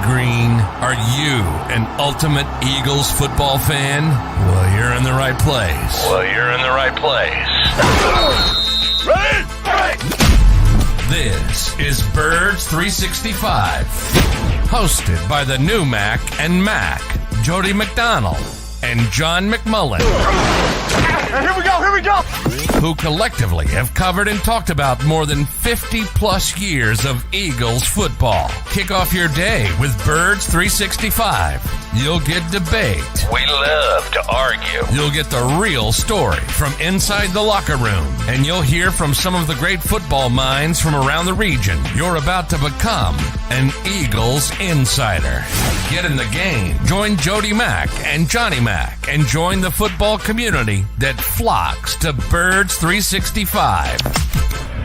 green. Are you an ultimate Eagles football fan? Well, you're in the right place. Ready? This is Birds 365, hosted by the new Mac and Mac, Jody McDonald and John McMullen. Here we go! Who collectively have covered and talked about more than 50 plus years of Eagles football. Kick off your day with Birds 365. You'll get debate. We love to argue. You'll get the real story from inside the locker room. And you'll hear from some of the great football minds from around the region. You're about to become an Eagles insider. Get in the game. Join Jody Mack and Johnny Mack and join the football community that flocks to Birds 365.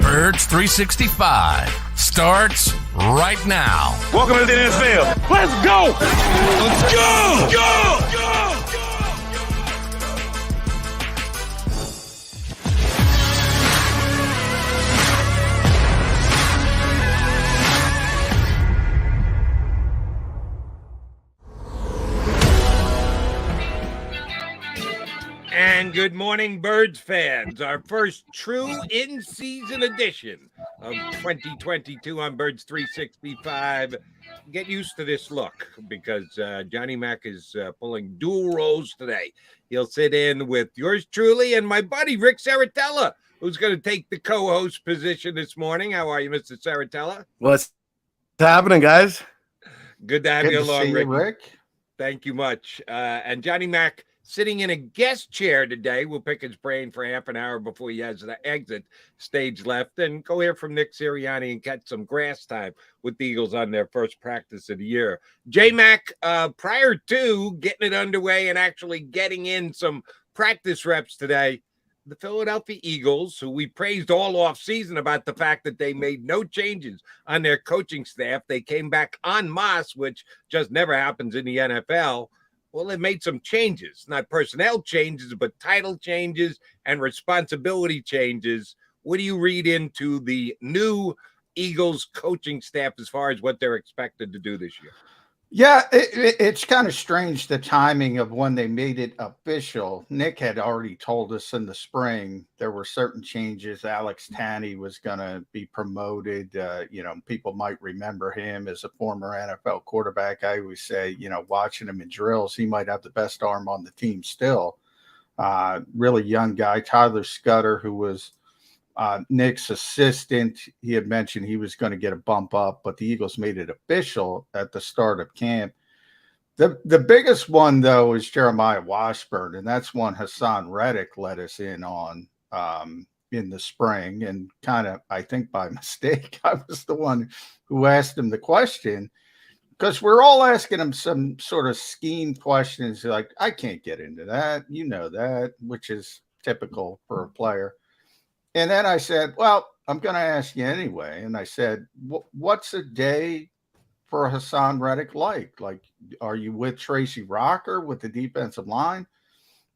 Birds 365 starts right now. Welcome to the NFL. Let's go! Let's go! Go! And good morning, Birds fans. Our first true in-season edition of 2022 on Birds 365. Get used to this look because Johnny Mack is pulling dual roles today. He'll sit in with yours truly and my buddy Rick Saratella, who's going to take the co-host position this morning. How are you, Mr. Saratella? What's happening, guys? Good to have you along, Rick. Thank you much. And Johnny Mack, sitting in a guest chair today. We'll pick his brain for half an hour before he has the exit stage left and go hear from Nick Sirianni and catch some grass time with the Eagles on their first practice of the year. J-Mac, prior to getting it underway and actually getting in some practice reps today, the Philadelphia Eagles, who we praised all offseason about the fact that they made no changes on their coaching staff. They came back en masse, which just never happens in the NFL. Well, they made some changes, not personnel changes, but title changes and responsibility changes. What do you read into the new Eagles coaching staff as far as what they're expected to do this year? Yeah, it's kind of strange, the timing of when they made it official. Nick had already told us in the spring there were certain changes. Alex Tanney was going to be promoted. People might remember him as a former NFL quarterback. I always say, watching him in drills, he might have the best arm on the team still. Really young guy, Tyler Scudder, who was Nick's assistant. He had mentioned he was going to get a bump up, but the Eagles made it official at the start of camp. The biggest one, though, is Jeremiah Washburn, and that's one Hassan Reddick let us in on in the spring. And kind of, I think by mistake, I was the one who asked him the question because we're all asking him some sort of scheme questions like, I can't get into that, that, which is typical for a player. And then I said, well, I'm going to ask you anyway. And I said, what's a day for Hassan Reddick like? Like, are you with Tracy Rocker with the defensive line?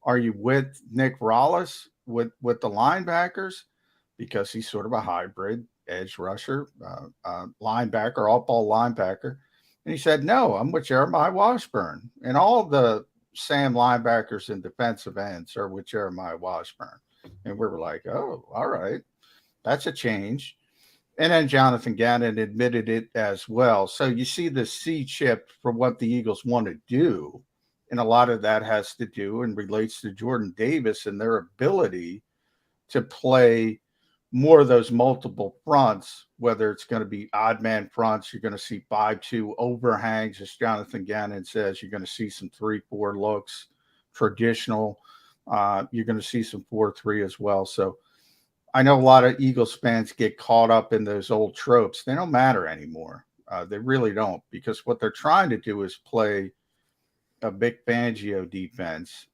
Are you with Nick Rollis with the linebackers? Because he's sort of a hybrid edge rusher, linebacker, all-ball linebacker. And he said, no, I'm with Jeremiah Washburn. And all the Sam linebackers and defensive ends are with Jeremiah Washburn. And we were like, oh, all right, that's a change. And then Jonathan Gannon admitted it as well. So you see the C chip for what the Eagles want to do. And a lot of that has to do and relates to Jordan Davis and their ability to play more of those multiple fronts, whether it's going to be odd man fronts. You're going to see 5-2 overhangs, as Jonathan Gannon says. You're going to see some 3-4 looks, traditional. You're going to see some 4-3 as well. So I know a lot of Eagles fans get caught up in those old tropes. They don't matter anymore. They really don't, because what they're trying to do is play a Vic Fangio defense.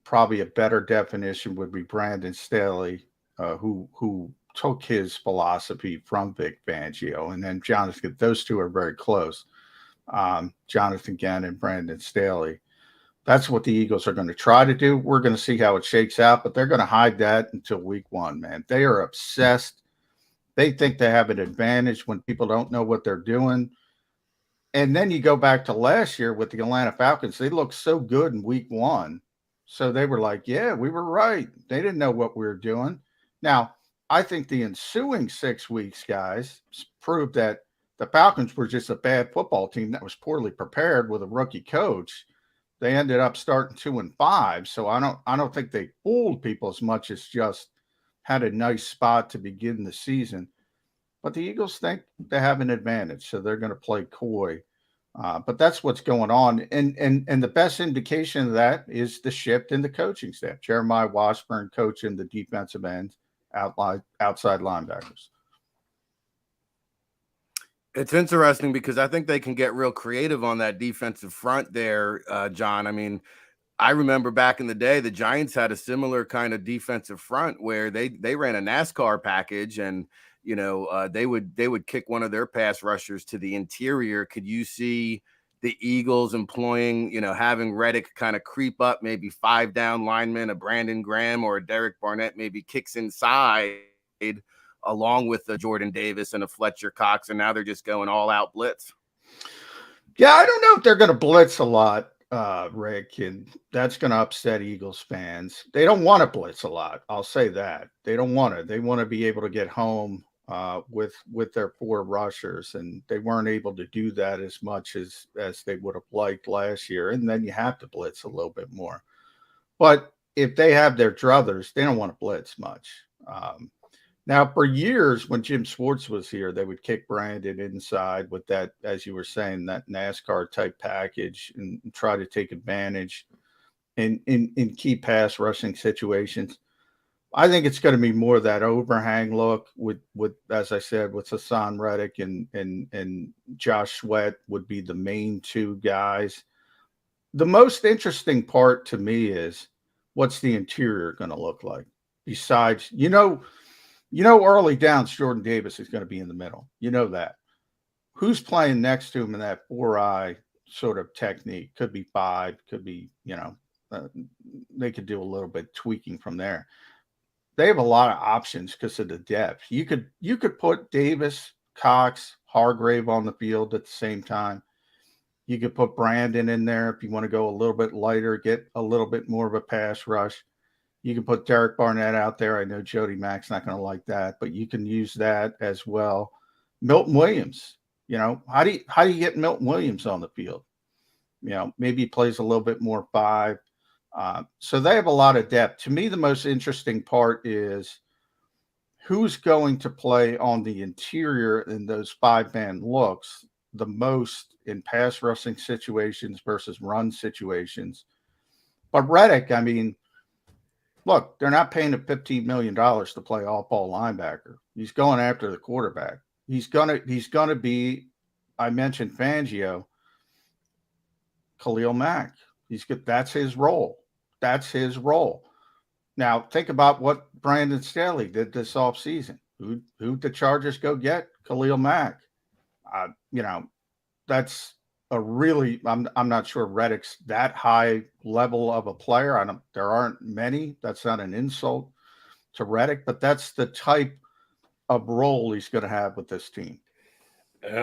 Probably a better definition would be Brandon Staley, who took his philosophy from Vic Fangio. And then Jonathan, those two are very close. Jonathan Gannon and Brandon Staley. That's what the Eagles are going to try to do. We're going to see how it shakes out, but they're going to hide that until week one, man. They are obsessed. They think they have an advantage when people don't know what they're doing. And then you go back to last year with the Atlanta Falcons. They looked so good in week 1. So they were like, yeah, we were right. They didn't know what we were doing. Now, I think the ensuing 6 weeks, guys, proved that the Falcons were just a bad football team that was poorly prepared with a rookie coach. They ended up starting 2-5. So I don't think they fooled people as much as just had a nice spot to begin the season. But the Eagles think they have an advantage, so they're going to play coy. But that's what's going on. And the best indication of that is the shift in the coaching staff. Jeremiah Washburn coaching the defensive ends, outside linebackers. It's interesting because I think they can get real creative on that defensive front there, John. I mean, I remember back in the day, the Giants had a similar kind of defensive front where they ran a NASCAR package, and they would kick one of their pass rushers to the interior. Could you see the Eagles employing, having Reddick kind of creep up, maybe 5 down linemen, a Brandon Graham or a Derek Barnett maybe kicks inside, along with the Jordan Davis and a Fletcher Cox, and now they're just going all out blitz? Yeah, I don't know if they're going to blitz a lot, Rick, and that's going to upset Eagles fans. They don't want to blitz a lot. I'll say that. They don't want to. They want to be able to get home with their 4 rushers, and they weren't able to do that as much as they would have liked last year. And then you have to blitz a little bit more. But if they have their druthers, they don't want to blitz much. Now, for years, when Jim Schwartz was here, they would kick Brandon inside with that, as you were saying, that NASCAR type package, and try to take advantage in key pass rushing situations. I think it's going to be more of that overhang look with as I said, with Hassan Reddick and Josh Sweat would be the main 2 guys. The most interesting part to me is what's the interior going to look like? Besides, early downs, Jordan Davis is going to be in the middle. You know that. Who's playing next to him in that 4-eye sort of technique? Could be 5, could be, they could do a little bit tweaking from there. They have a lot of options because of the depth. You could put Davis, Cox, Hargrave on the field at the same time. You could put Brandon in there if you want to go a little bit lighter, get a little bit more of a pass rush. You can put Derek Barnett out there. I know Jody Mack's not going to like that, but you can use that as well. Milton Williams, how do you get Milton Williams on the field? Maybe he plays a little bit more 5. So they have a lot of depth. To me, the most interesting part is who's going to play on the interior in those 5-man looks the most in pass rushing situations versus run situations. But Reddick, I mean, look, they're not paying him $15 million to play off-ball linebacker. He's going after the quarterback. He's gonna be, I mentioned Fangio, Khalil Mack. That's his role. That's his role. Now, think about what Brandon Staley did this offseason. Who the Chargers go get? Khalil Mack. That's a really, I'm not sure Reddick's that high level of a player. There aren't many. That's not an insult to Reddick, but that's the type of role he's going to have with this team.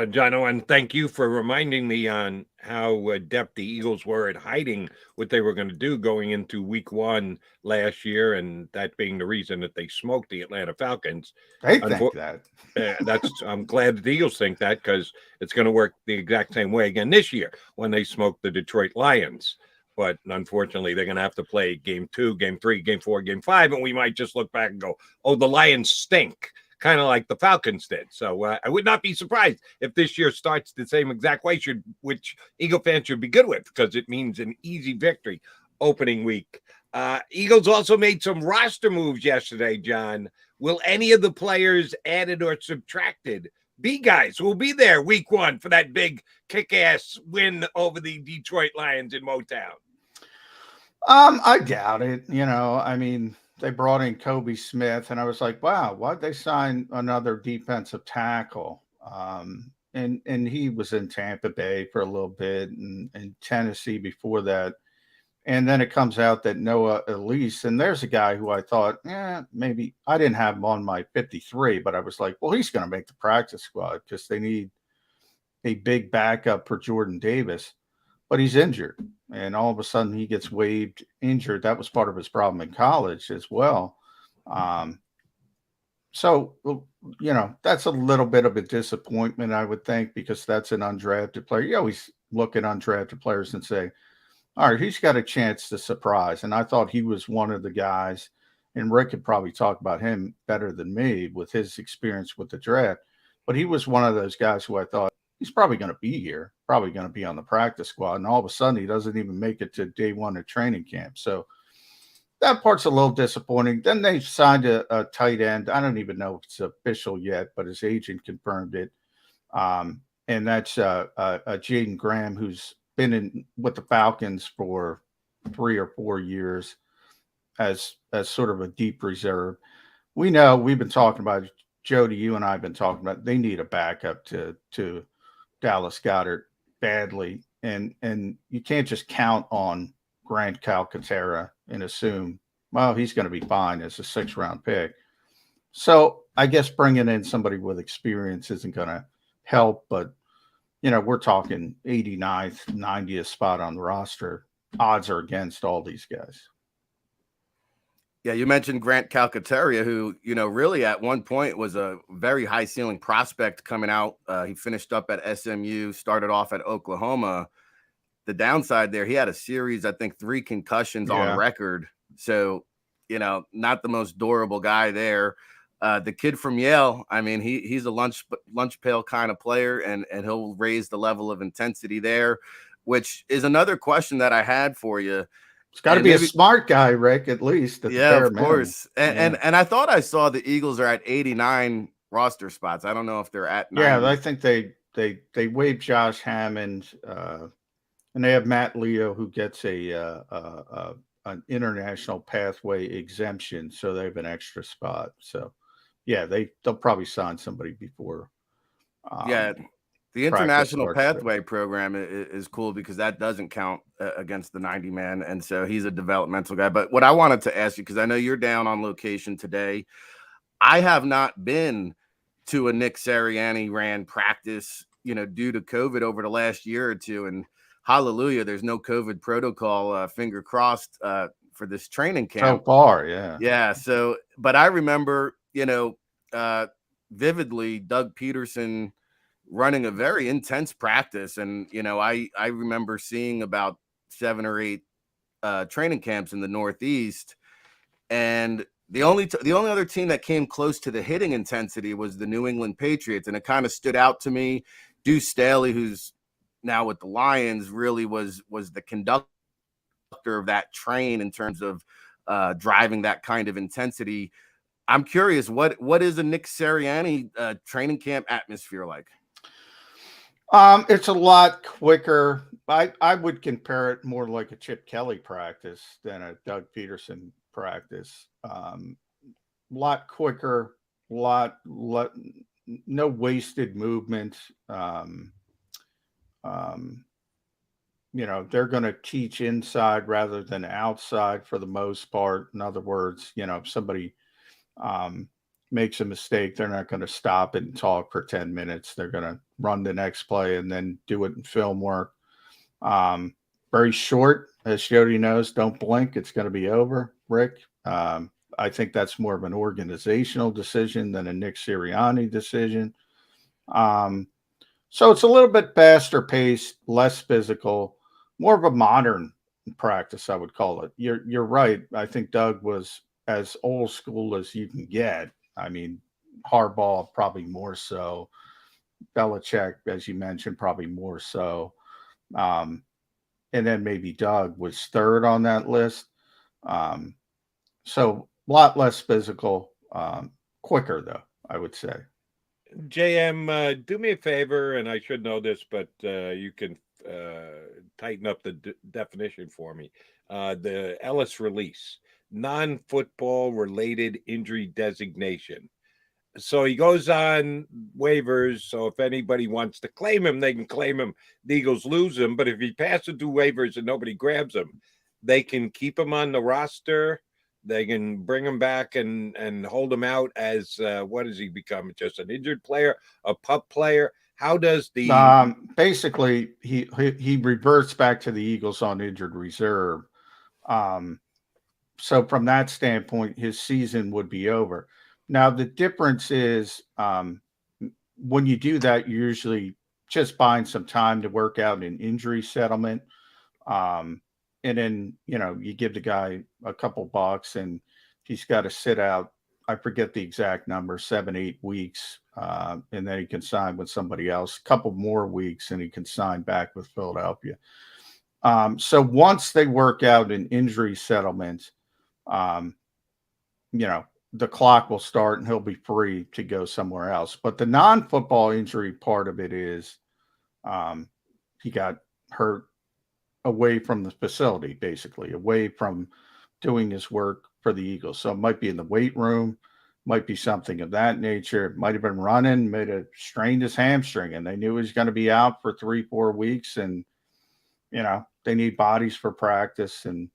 John Owen, thank you for reminding me on how adept the Eagles were at hiding what they were going to do going into week 1 last year, and that being the reason that they smoked the Atlanta Falcons. They think that. I'm glad that the Eagles think that, because it's going to work the exact same way again this year when they smoke the Detroit Lions. But unfortunately, they're going to have to play game 2, game 3, game 4, game 5, and we might just look back and go, oh, the Lions stink, kind of like the Falcons did. So I would not be surprised if this year starts the same exact way, which Eagle fans should be good with, because it means an easy victory opening week. Eagles also made some roster moves yesterday, John. Will any of the players added or subtracted be guys who will be there week 1 for that big kick-ass win over the Detroit Lions in Motown? I doubt it. I mean, they brought in Kobe Smith, and I was like, wow, why'd they sign another defensive tackle? And he was in Tampa Bay for a little bit and Tennessee before that. And then it comes out that Noah Elise, and there's a guy who I thought, maybe I didn't have him on my 53, but I was like, well, he's going to make the practice squad because they need a big backup for Jordan Davis, but he's injured. And all of a sudden he gets waived injured. That was part of his problem in college as well. So, that's a little bit of a disappointment, I would think, because that's an undrafted player. You always look at undrafted players and say, all right, he's got a chance to surprise. And I thought he was one of the guys, and Rick could probably talk about him better than me with his experience with the draft. But he was one of those guys who I thought he's probably going to be here, probably going to be on the practice squad. And all of a sudden, he doesn't even make it to day one of training camp. So that part's a little disappointing. Then they signed a tight end. I don't even know if it's official yet, but his agent confirmed it. And that's Jaden Graham, who's been with the Falcons for 3 or 4 years as sort of a deep reserve. We know we've been talking about it. Jody, you and I have been talking about they need a backup to Dallas Goedert badly, and you can't just count on Grant Calcaterra and assume, well, he's going to be fine as a 6th-round pick. So I guess bringing in somebody with experience isn't going to help, but we're talking 89th, 90th spot on the roster. Odds are against all these guys. Yeah, you mentioned Grant Calcaterra, who, really at one point was a very high ceiling prospect coming out. He finished up at SMU, started off at Oklahoma. The downside there, he had a series, I think 3 concussions on record. So, not the most durable guy there. The kid from Yale, I mean, he's a lunch pail kind of player, and he'll raise the level of intensity there, which is another question that I had for you. It's got to be a smart guy, Rick, at least. Of course. And I thought I saw the Eagles are at 89 roster spots. I don't know if they're at 90. Yeah, I think they waived Josh Hammond, and they have Matt Leo, who gets an international pathway exemption, so they have an extra spot. So, yeah, they'll probably sign somebody before. The international pathway program is cool because that doesn't count against the 90-man, and so he's a developmental guy. But what I wanted to ask you, because I know you're down on location today, I have not been to a Nick Sirianni ran practice, due to COVID over the last year or two, and hallelujah, there's no COVID protocol, finger crossed, for this training camp. So far, yeah. Yeah, so, but I remember, vividly Doug Peterson running a very intense practice. And, I remember seeing about 7 or 8 training camps in the Northeast. And the only other team that came close to the hitting intensity was the New England Patriots. And it kind of stood out to me. Deuce Staley, who's now with the Lions, really was the conductor of that train in terms of driving that kind of intensity. I'm curious, what is a Nick Sirianni training camp atmosphere like? It's a lot quicker. I would compare it more like a Chip Kelly practice than a Doug Peterson practice. Lot quicker, no wasted movement. They're going to teach inside rather than outside for the most part. In other words, if somebody makes a mistake, they're not going to stop it and talk for 10 minutes. They're going to run the next play and then do it in film work. Very short, as Jody knows, don't blink. It's going to be over, Rick. I think that's more of an organizational decision than a Nick Sirianni decision. So it's a little bit faster paced, less physical, more of a modern practice, I would call it. You're right. I think Doug was as old school as you can get. I mean, Harbaugh probably more so. Belichick, as you mentioned, probably more so. And then maybe Doug was third on that list. So a lot less physical, quicker though, I would say. JM, do me a favor, and I should know this, but you can tighten up the definition for me. The Ellis release, non-football related injury designation. So he goes on waivers. So if anybody wants to claim him, they can claim him. The Eagles lose him. But if he passes through waivers and nobody grabs him, they can keep him on the roster. They can bring him back and hold him out as what does he become? Just an injured player, a pup player. How does the basically he reverts back to the Eagles on injured reserve. So from that standpoint, his season would be over. Now the difference is when you do that, you're usually just buying some time to work out an injury settlement. And then, you give the guy a couple bucks and he's got to sit out. I forget the exact number, 7-8 weeks. And then he can sign with somebody else, a couple more weeks, and he can sign back with Philadelphia. So once they work out an injury settlement, the clock will start and he'll be free to go somewhere else. But the non-football injury part of it is he got hurt away from the facility, basically, away from doing his work for the Eagles. So it might be in the weight room, might be something of that nature. It might have been running, might have strained his hamstring, and they knew he was going to be out for 3-4 weeks. And, they need bodies for practice. And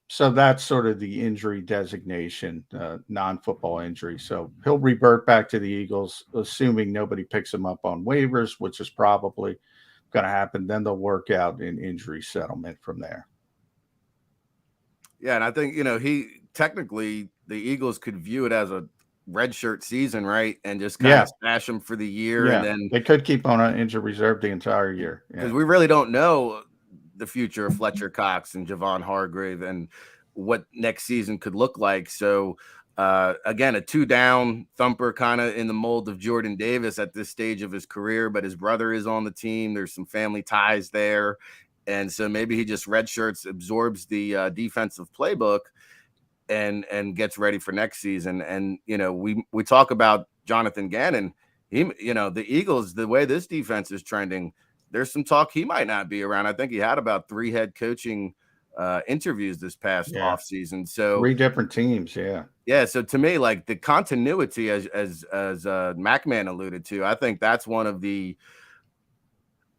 so that's sort of the injury designation, non-football injury. So he'll revert back to the Eagles, assuming nobody picks him up on waivers, which is probably going to happen. Then they'll work out an injury settlement from there. Yeah, and I think, he technically, the Eagles could view it as a redshirt season, right? And just kind of stash him for the year. Yeah, and then they could keep on an injured reserve the entire year. Because we really don't know the future of Fletcher Cox and Javon Hargrave and what next season could look like. So, again, a 2-down thumper kind of in the mold of Jordan Davis at this stage of his career, but his brother is on the team. There's some family ties there. And so maybe he just redshirts, absorbs the defensive playbook and gets ready for next season. And, we talk about Jonathan Gannon. The Eagles, the way this defense is trending, there's some talk he might not be around. I think he had about 3 head coaching interviews this past offseason. So 3 different teams. Yeah. Yeah. So to me, like the continuity as McMahon alluded to, I think that's one of the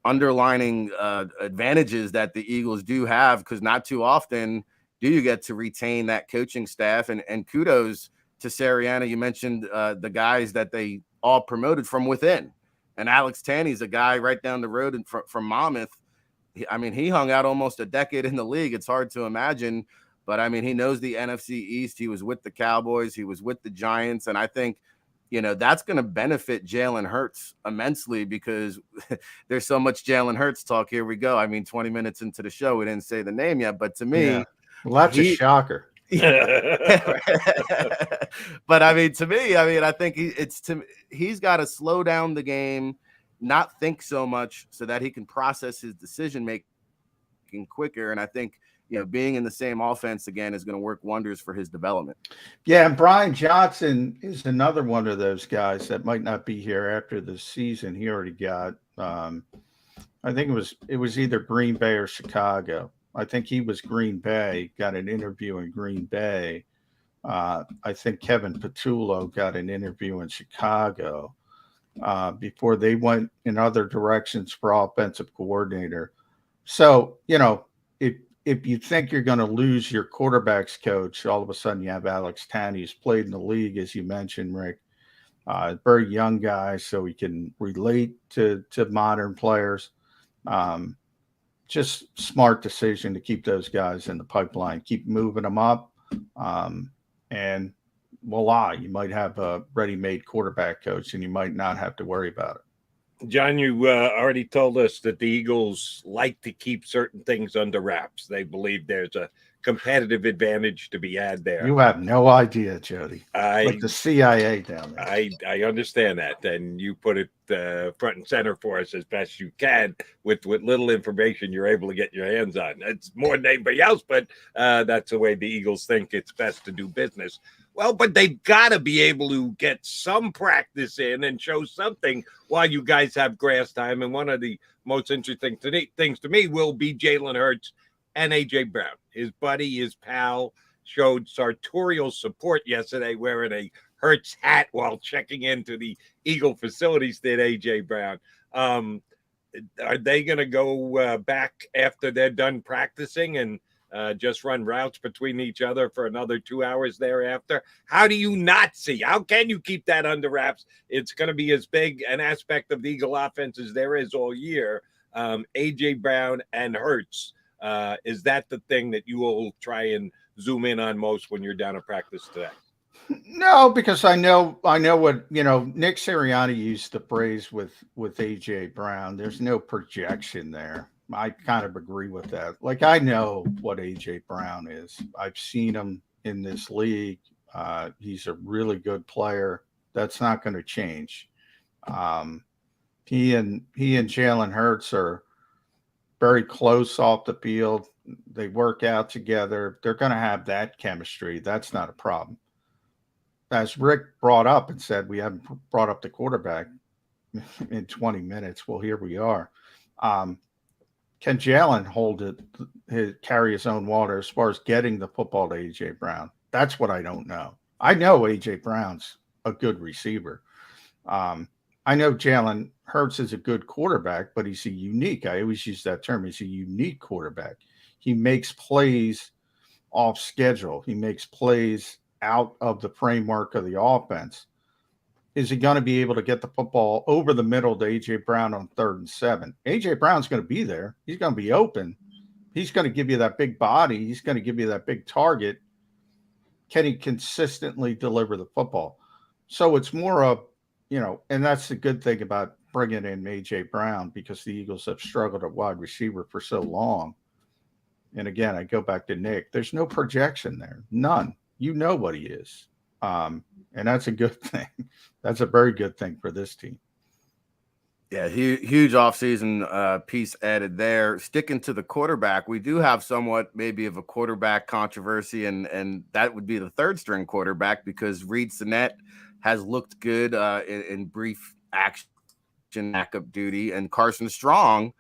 underlining advantages that the Eagles do have, because not too often do you get to retain that coaching staff. And kudos to Sirianni. You mentioned the guys that they all promoted from within. And Alex Tanney's a guy right down the road from Monmouth. He hung out almost a decade in the league. It's hard to imagine, but he knows the NFC East. He was with the Cowboys. He was with the Giants. And I think, that's going to benefit Jalen Hurts immensely, because there's so much Jalen Hurts talk. Here we go. 20 minutes into the show, we didn't say the name yet, but to me, well, that's a shocker. But to me, I think he's got to slow down the game, not think so much, so that he can process his decision making quicker. And I think, being in the same offense again is going to work wonders for his development. Yeah, and Brian Johnson is another one of those guys that might not be here after the season. He already got, I think it was either Green Bay or Chicago. I think he was Green Bay, got an interview in Green Bay. I think Kevin Patullo got an interview in Chicago before they went in other directions for offensive coordinator. So, if you think you're going to lose your quarterbacks coach, all of a sudden you have Alex Tanney, who's played in the league, as you mentioned, Rick. Very young guy, so he can relate to modern players. Just smart decision to keep those guys in the pipeline, keep moving them up. And voila, you might have a ready-made quarterback coach and you might not have to worry about it. John, you already told us that the Eagles like to keep certain things under wraps. They believe there's a competitive advantage to be had there. You have no idea, Jody. Like the CIA down there. I understand that, and you put it front and center for us as best you can with little information you're able to get your hands on. It's more than anybody else, but that's the way the Eagles think it's best to do business. Well, but they've got to be able to get some practice in and show something while you guys have grass time. And one of the most interesting things to me will be Jalen Hurts and A.J. Brown. His buddy, his pal, showed sartorial support yesterday wearing a Hurts hat while checking into the Eagle facilities, did A.J. Brown. Are they going to go back after they're done practicing and just run routes between each other for another 2 hours thereafter. How do you not see? How can you keep that under wraps? It's going to be as big an aspect of the Eagle offense as there is all year. A.J. Brown and Hurts. Is that the thing that you will try and zoom in on most when you're down at practice today? No, because I know what, Nick Sirianni used the phrase with A.J. Brown. There's no projection there. I kind of agree with that. Like, I know what A.J. Brown is. I've seen him in this league. He's a really good player. That's not going to change. He and Jalen Hurts are very close off the field. They work out together. They're going to have that chemistry. That's not a problem. As Rick brought up and said, we haven't brought up the quarterback in 20 minutes. Well, here we are. Can Jalen carry his own water as far as getting the football to A.J. Brown? That's what I don't know. I know A.J. Brown's a good receiver. I know Jalen Hurts is a good quarterback, but he's a unique. I always use that term. He's a unique quarterback. He makes plays off schedule. He makes plays out of the framework of the offense. Is he going to be able to get the football over the middle to A.J. Brown on 3rd and 7? A.J. Brown's going to be there. He's going to be open. He's going to give you that big body. He's going to give you that big target. Can he consistently deliver the football? So it's more of, and that's the good thing about bringing in A.J. Brown, because the Eagles have struggled at wide receiver for so long. And again, I go back to Nick. There's no projection there. None. You know what he is. And that's a good thing. That's a very good thing for this team. Yeah, huge offseason piece added there. Sticking to the quarterback, we do have somewhat maybe of a quarterback controversy, and that would be the 3rd-string quarterback, because Reed Sinnett has looked good in brief action backup duty, and Carson Strong,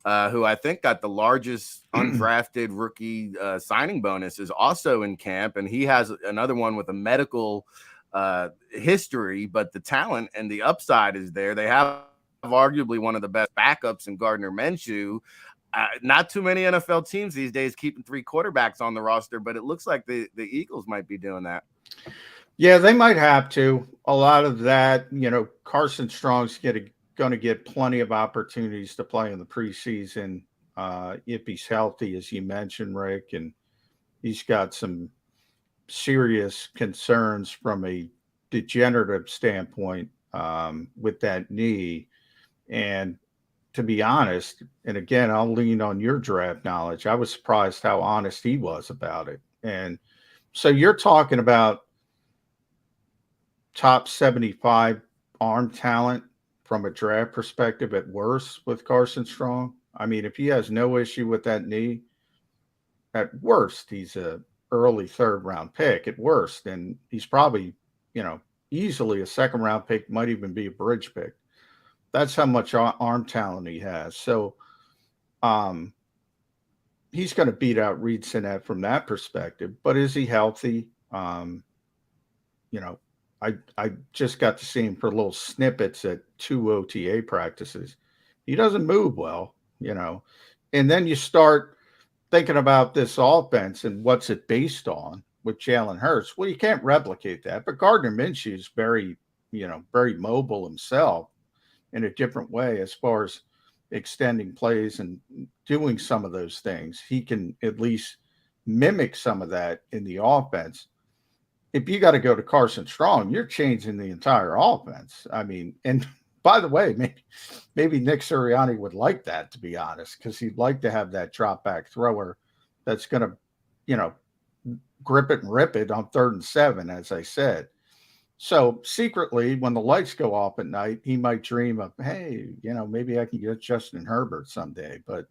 who I think got the largest undrafted rookie signing bonus, is also in camp, and he has another one with a medical history, but the talent and the upside is there. They have arguably one of the best backups in Gardner Minshew. Not too many NFL teams these days keeping 3 quarterbacks on the roster, but it looks like the Eagles might be doing that. Yeah, they might have to. A lot of that, Carson Strong's going to get plenty of opportunities to play in the preseason if he's healthy, as you mentioned, Rick, and he's got some serious concerns from a degenerative standpoint with that knee. And to be honest, and again, I'll lean on your draft knowledge, I was surprised how honest he was about it. And so you're talking about top 75 arm talent from a draft perspective at worst with Carson Strong. I mean, if he has no issue with that knee, at worst, he's a early 3rd-round pick at worst. And he's probably, easily a 2nd-round pick, might even be a bridge pick. That's how much arm talent he has. So he's going to beat out Reed Sinnett from that perspective. But is he healthy? I just got to see him for little snippets at 2 OTA practices. He doesn't move well, And then you start thinking about this offense and what's it based on with Jalen Hurts. Well, you can't replicate that. But Gardner Minshew is very mobile himself in a different way as far as extending plays and doing some of those things. He can at least mimic some of that in the offense. If you got to go to Carson Strong, you're changing the entire offense. I mean, and by the way, maybe Nick Sirianni would like that, to be honest, because he'd like to have that drop back thrower that's going to, grip it and rip it on 3rd and 7, as I said. So secretly, when the lights go off at night, he might dream of, hey, maybe I can get Justin Herbert someday. But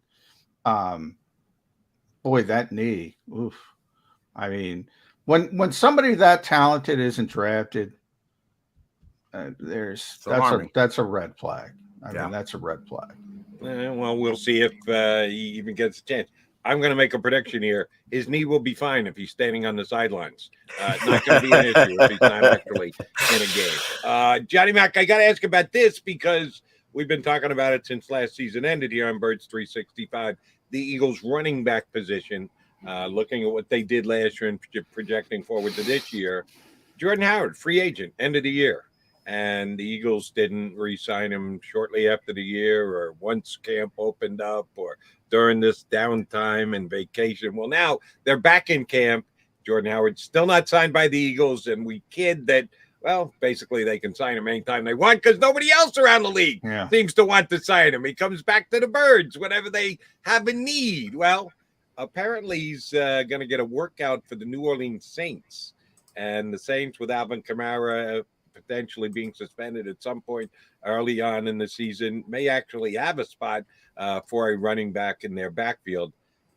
boy, that knee, oof. I mean, when somebody that talented isn't drafted, that's a red flag. I mean, that's a red flag. Well, we'll see if he even gets a chance. I'm going to make a prediction here. His knee will be fine if he's standing on the sidelines. Not going to be an issue if he's not actually in a game. Johnny Mac, I got to ask about this because we've been talking about it since last season ended here on Birds 365. The Eagles running back position. looking at what they did last year and projecting forward to this year, Jordan Howard, free agent, end of the year. And the Eagles didn't re-sign him shortly after the year or once camp opened up or during this downtime and vacation. Well, now they're back in camp. Jordan Howard's still not signed by the Eagles, and we kid that, well, basically they can sign him anytime they want because nobody else around the league seems to want to sign him. He comes back to the Birds whenever they have a need. Well, apparently he's going to get a workout for the New Orleans Saints. And the Saints, with Alvin Kamara potentially being suspended at some point early on in the season, may actually have a spot for a running back in their backfield.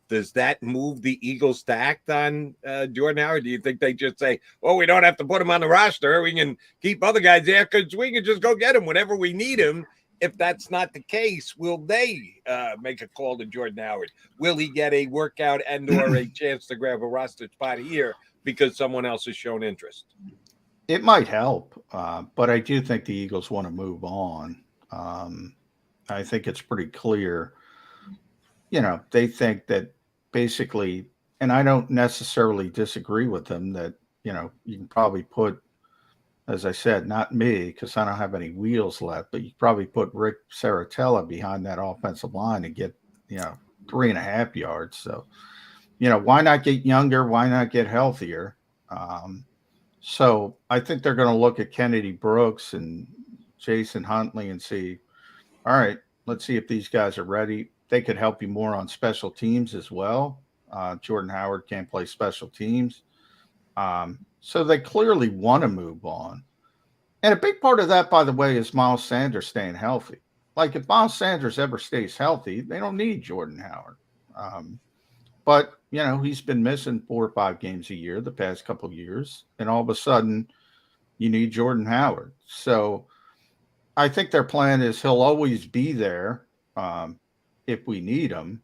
Does that move the Eagles to act on Jordan Howard? Do you think they just say, well, we don't have to put him on the roster. We can keep other guys there because we can just go get him whenever we need him? If that's not the case, will they make a call to Jordan Howard? Will he get a workout and or a chance to grab a roster spot here because someone else has shown interest? It might help, but I do think the Eagles want to move on. I think it's pretty clear. They think that basically, and I don't necessarily disagree with them, that, you can probably put, as I said, not me, because I don't have any wheels left, but you probably put Rick Saratella behind that offensive line and get, 3.5 yards. So, why not get younger? Why not get healthier? So I think they're going to look at Kennedy Brooks and Jason Huntley and see, all right, let's see if these guys are ready. They could help you more on special teams as well. Jordan Howard can't play special teams. So they clearly want to move on. And a big part of that, by the way, is Miles Sanders staying healthy. Like if Miles Sanders ever stays healthy, they don't need Jordan Howard. But, he's been missing 4 or 5 games a year the past couple of years. And all of a sudden, you need Jordan Howard. So I think their plan is he'll always be there if we need him.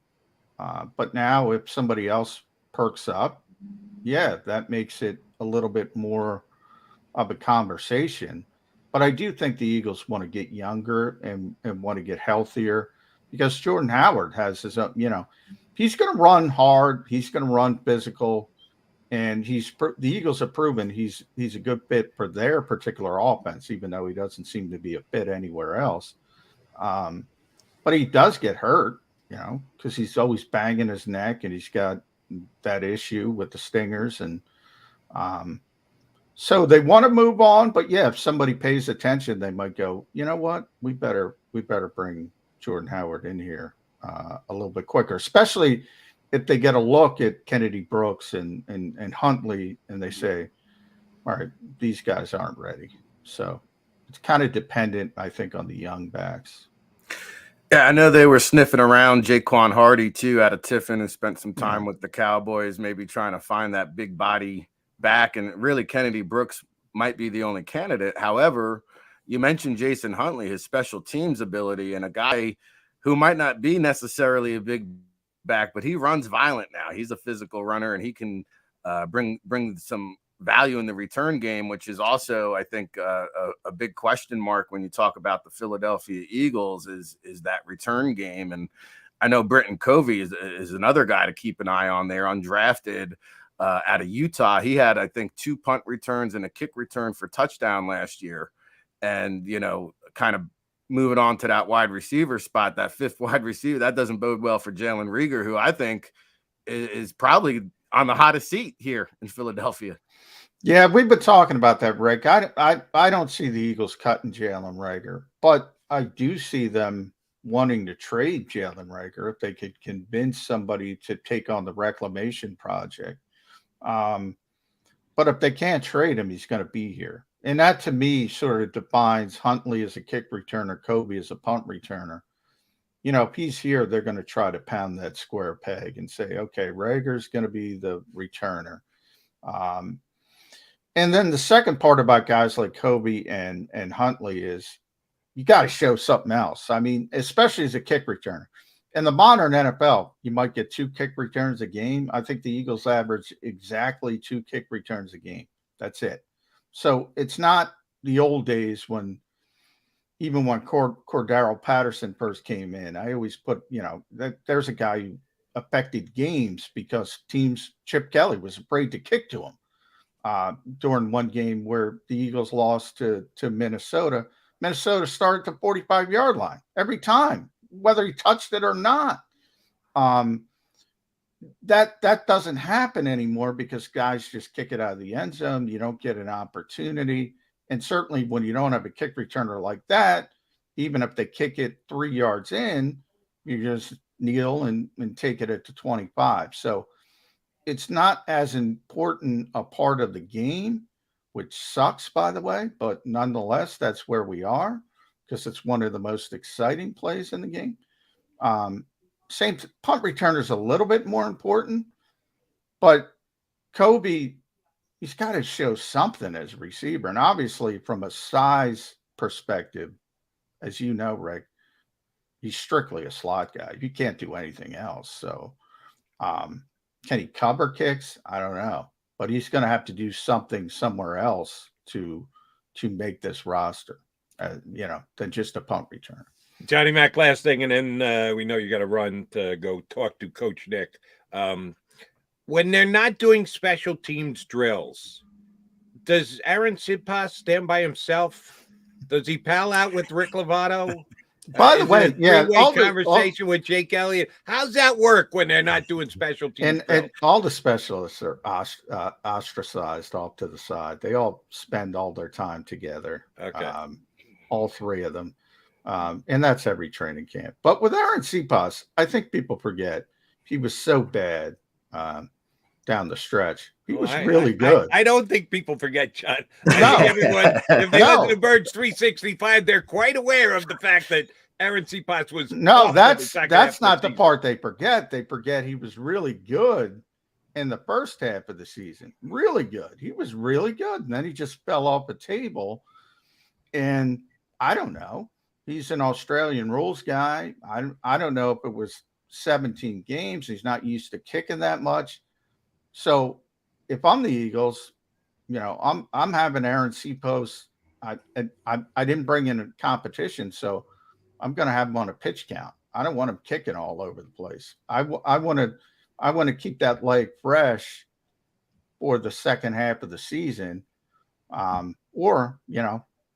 But now if somebody else perks up, that makes it a little bit more of a conversation. But I do think the Eagles want to get younger and want to get healthier because Jordan Howard has his own, he's going to run hard. He's going to run physical. And the Eagles have proven he's a good fit for their particular offense, even though he doesn't seem to be a fit anywhere else. But he does get hurt, because he's always banging his neck and he's got that issue with the stingers. And so they want to move on. But if somebody pays attention, they might go, you know what? We better bring Jordan Howard in here a little bit quicker, especially if they get a look at Kennedy Brooks and Huntley and they say, all right, these guys aren't ready. So it's kind of dependent, I think, on the young backs. Yeah, I know they were sniffing around Jaquan Hardy, too, out of Tiffin, and spent some time with the Cowboys, maybe trying to find that big body back. And really, Kennedy Brooks might be the only candidate. However, you mentioned Jason Huntley, his special teams ability, and a guy who might not be necessarily a big back, but he runs violent now. He's a physical runner, and he can bring some value in the return game, which is also, I think, a big question mark when you talk about the Philadelphia Eagles is that return game. And I know Britton Covey is another guy to keep an eye on there, undrafted out of Utah. He had, I think, 2 punt returns and a kick return for touchdown last year. And, kind of moving on to that wide receiver spot, that 5th wide receiver, that doesn't bode well for Jalen Reagor, who I think is probably on the hottest seat here in Philadelphia. Yeah, we've been talking about that, Rick. I don't see the Eagles cutting Jalen Reagor, but I do see them wanting to trade Jalen Reagor if they could convince somebody to take on the reclamation project. But if they can't trade him, he's going to be here. And that, to me, sort of defines Huntley as a kick returner, Kobe as a punt returner. If he's here, they're going to try to pound that square peg and say, okay, Reagor's going to be the returner. And then the second part about guys like Kobe and Huntley is you got to show something else. I mean, especially as a kick returner. In the modern NFL, you might get 2 kick returns a game. I think the Eagles average exactly 2 kick returns a game. That's it. So it's not the old days when Cordero Patterson first came in. I always put, there's a guy who affected games because Chip Kelly was afraid to kick to him during one game where the Eagles lost to Minnesota. Minnesota started at the 45-yard line every time, whether he touched it or not. That doesn't happen anymore because guys just kick it out of the end zone. You don't get an opportunity. And certainly when you don't have a kick returner like that, even if they kick it 3 yards in, you just kneel and take it at the 25. So it's not as important a part of the game, which sucks, by the way, but nonetheless, that's where we are because it's one of the most exciting plays in the game. Same punt returner is a little bit more important, but Kobe, he's got to show something as a receiver. And obviously from a size perspective, as you know, Rick, he's strictly a slot guy. You can't do anything else. So can he cover kicks? I don't know, but he's going to have to do something somewhere else to make this roster, than just a punt returner. Johnny Mac, last thing, and then we know you got to run to go talk to Coach Nick. When they're not doing special teams drills, does Aaron Sipas stand by himself? Does he pal out with Rick Lovato? By the way, all conversation with Jake Elliott. How's that work when they're not doing special teams? And all the specialists are ostracized off to the side. They all spend all their time together. Okay, all three of them. And that's every training camp. But with Aaron Sipas, I think people forget he was so bad down the stretch. He was really good. I don't think people forget, John. I think everyone, if they listen to Birds 365, they're quite aware of the fact that Aaron Sipas was. No, that's not the part they forget. They forget he was really good in the first half of the season. Really good. He was really good. And then he just fell off the table. And I don't know. He's an Australian rules guy. I don't know if it was 17 games. He's not used to kicking that much. So if I'm the Eagles, I'm having Aaron Sipas. I didn't bring in a competition, so I'm going to have him on a pitch count. I don't want him kicking all over the place. I want to keep that leg fresh for the second half of the season,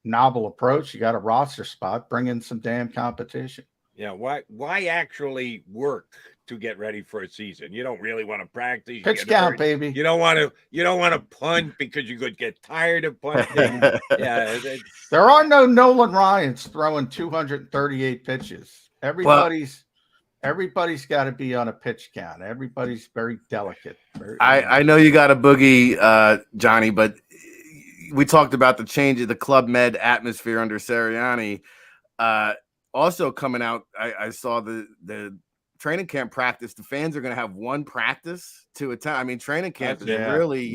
novel approach. You got a roster spot, bring in some damn competition. Yeah. Why actually work to get ready for a season? You don't really want to practice. Pitch count, baby. You don't want to punt because you could get tired of punting. Yeah. There are no Nolan Ryans throwing 238 pitches. Everybody's got to be on a pitch count. Everybody's very delicate. I know you got a boogie, Johnny, but we talked about the change of the Club Med atmosphere under Sirianni. Also coming out, I saw the training camp practice. The fans are going to have one practice to attend. I mean, training camp is really.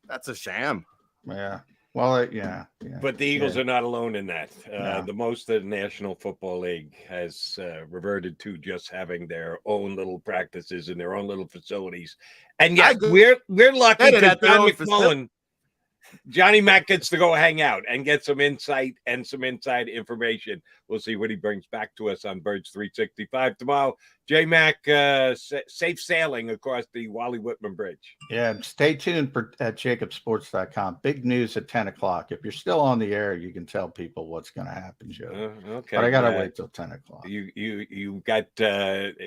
That's a sham. Yeah. Well, yeah. But the Eagles are not alone in that. The most of the National Football League has reverted to just having their own little practices in their own little facilities. And yet we're lucky that John McMullen. Johnny Mac gets to go hang out and get some insight and some inside information. We'll see what he brings back to us on Birds 365 tomorrow. J Mac, safe sailing across the Wally Whitman Bridge. Yeah, stay tuned at JAKIBsports.com. Big news at 10 o'clock. If you're still on the air, you can tell people what's going to happen, Joe. Okay, but I got to wait till 10 o'clock. You got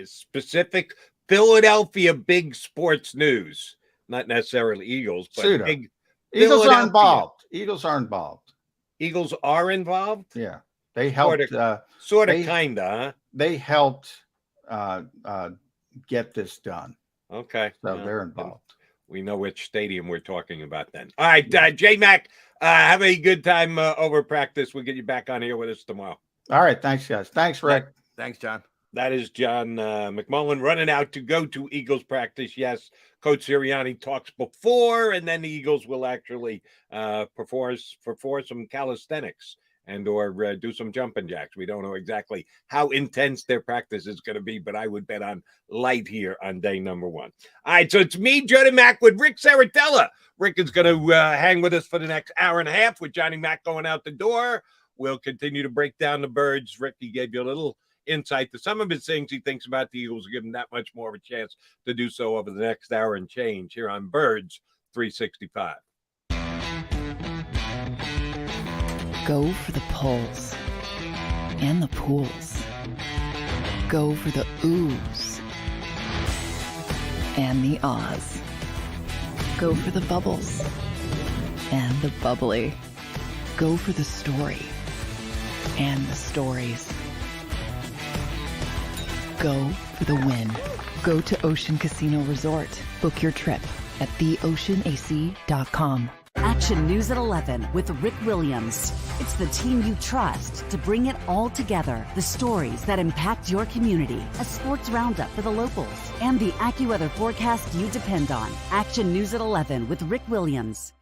specific Philadelphia big sports news, not necessarily Eagles, but big. Eagles are involved. Eagles are involved. Yeah, they helped. Sort of, kinda. Huh? They helped get this done. Okay, so they're involved. We know which stadium we're talking about then. All right, J Mac, have a good time over practice. We'll get you back on here with us tomorrow. All right, thanks, guys. Thanks, Rick. Thanks, John. That is John McMullen running out to go to Eagles practice. Yes, Coach Sirianni talks before, and then the Eagles will actually perform some calisthenics and or do some jumping jacks. We don't know exactly how intense their practice is going to be, but I would bet on light here on day number 1. All right, so it's me, Johnny Mac, with Rick Saratella. Rick is going to hang with us for the next hour and a half with Johnny Mac going out the door. We'll continue to break down the Birds. Rick, he gave you a little insight to some of his things he thinks about the Eagles, give him that much more of a chance to do so over the next hour and change here on Birds 365. Go for the pulls and the pools. Go for the oohs and the ahs. Go for the bubbles and the bubbly. Go for the story and the stories. Go for the win. Go to Ocean Casino Resort. Book your trip at theoceanac.com. Action News at 11 with Rick Williams. It's the team you trust to bring it all together. The stories that impact your community. A sports roundup for the locals. And the AccuWeather forecast you depend on. Action News at 11 with Rick Williams.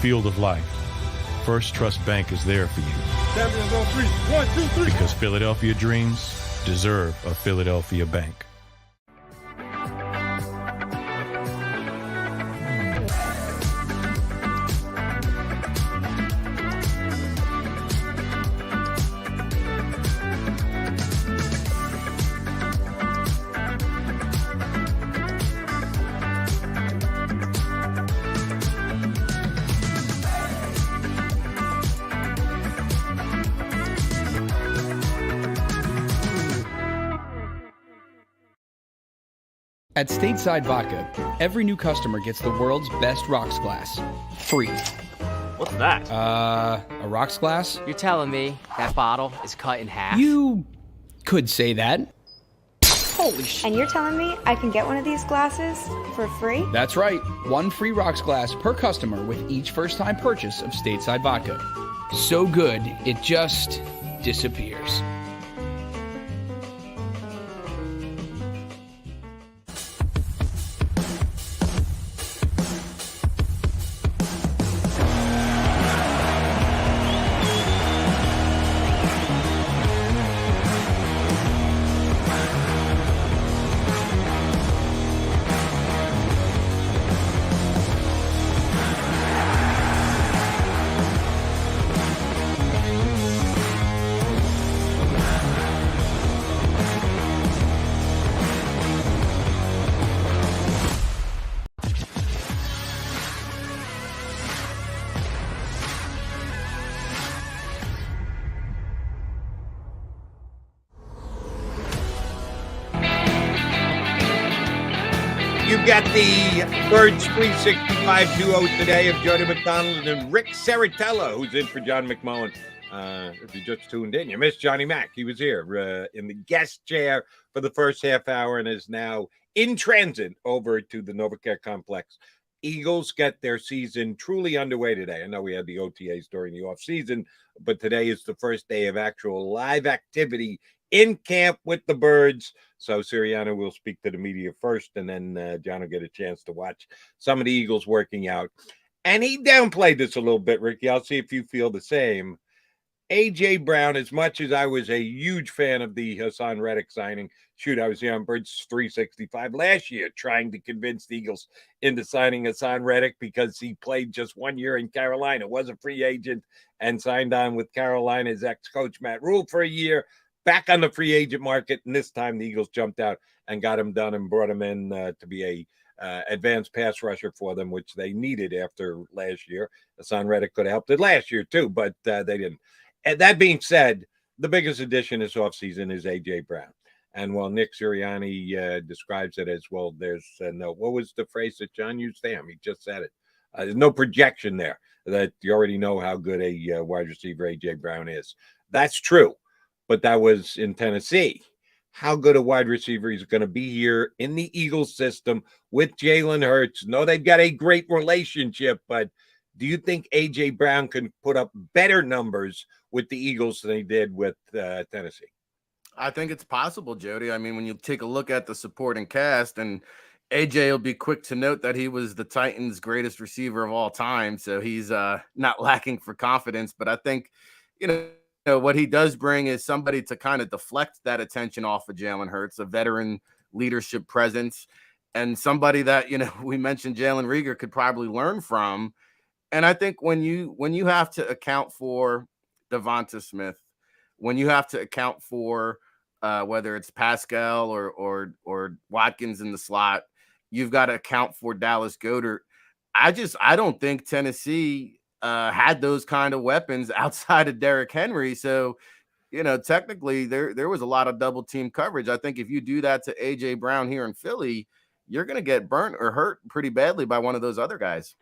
Field of life, First Trust Bank is there for you. Champions on 3. 1, 2, 3. Because Philadelphia dreams deserve a Philadelphia bank. At Stateside Vodka, every new customer gets the world's best rocks glass. Free. What's that? A rocks glass? You're telling me that bottle is cut in half? You could say that. Holy shit. And you're telling me I can get one of these glasses for free? That's right. One free rocks glass per customer with each first-time purchase of Stateside Vodka. So good, it just disappears. You've got the Birds 365 duo today of Jody McDonald and Rick Serritella, who's in for John McMullen. If you just tuned in, you missed Johnny Mack. He was here in the guest chair for the first half hour and is now in transit over to the NovaCare complex. Eagles get their season truly underway today. I know we had the OTAs during the offseason, but today is the first day of actual live activity in camp with the Birds. So Sirianni will speak to the media first, and then John will get a chance to watch some of the Eagles working out. And he downplayed this a little bit, Ricky. I'll see if you feel the same. A.J. Brown, as much as I was a huge fan of the Hassan Reddick signing, shoot, I was here on Birds 365 last year trying to convince the Eagles into signing Hassan Reddick because he played just 1 year in Carolina, was a free agent, and signed on with Carolina's ex-coach Matt Rule for a year. Back on the free agent market, and this time the Eagles jumped out and got him done and brought him in to be a advanced pass rusher for them, which they needed after last year. Hassan Reddick could have helped it last year too, but they didn't. And that being said, the biggest addition this offseason is A.J. Brown. And while Nick Sirianni describes it as, well, there's no, what was the phrase that John used there? He just said it. There's no projection there that you already know how good a wide receiver A.J. Brown is. That's true. But that was in Tennessee. How good a wide receiver is going to be here in the Eagles system with Jalen Hurts. No, they've got a great relationship, but do you think A.J. Brown can put up better numbers with the Eagles than he did with Tennessee? I think it's possible, Jody. I mean, when you take a look at the supporting cast, and AJ will be quick to note that he was the Titans' greatest receiver of all time, so he's not lacking for confidence. But I think, what he does bring is somebody to kind of deflect that attention off of Jalen Hurts, a veteran leadership presence, and somebody that, we mentioned Jalen Reagor could probably learn from. And I think when you have to account for Devonta Smith, when you have to account for whether it's Pascal or Watkins in the slot, you've got to account for Dallas Goedert. I don't think Tennessee had those kind of weapons outside of Derrick Henry. So, technically there was a lot of double team coverage. I think if you do that to AJ Brown here in Philly, you're going to get burnt or hurt pretty badly by one of those other guys.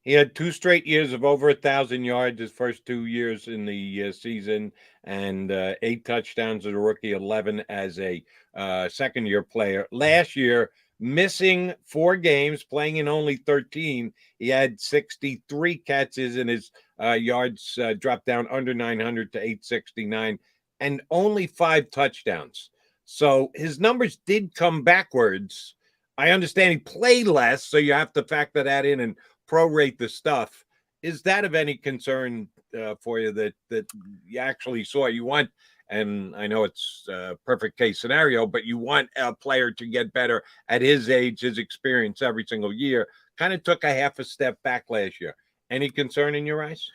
He had 2 straight years of over 1,000 yards his first 2 years in the season, and 8 touchdowns as a rookie, 11 as a second-year player. Last year, missing 4 games, playing in only 13, he had 63 catches, and his yards dropped down under 900 to 869, and only 5 touchdowns. So his numbers did come backwards. I understand he played less, so you have to factor that in and prorate the stuff. Is that of any concern for you that you actually saw? You want, and I know it's a perfect case scenario, but you want a player to get better at his age, his experience every single year. Kind of took a half a step back last year. Any concern in your eyes?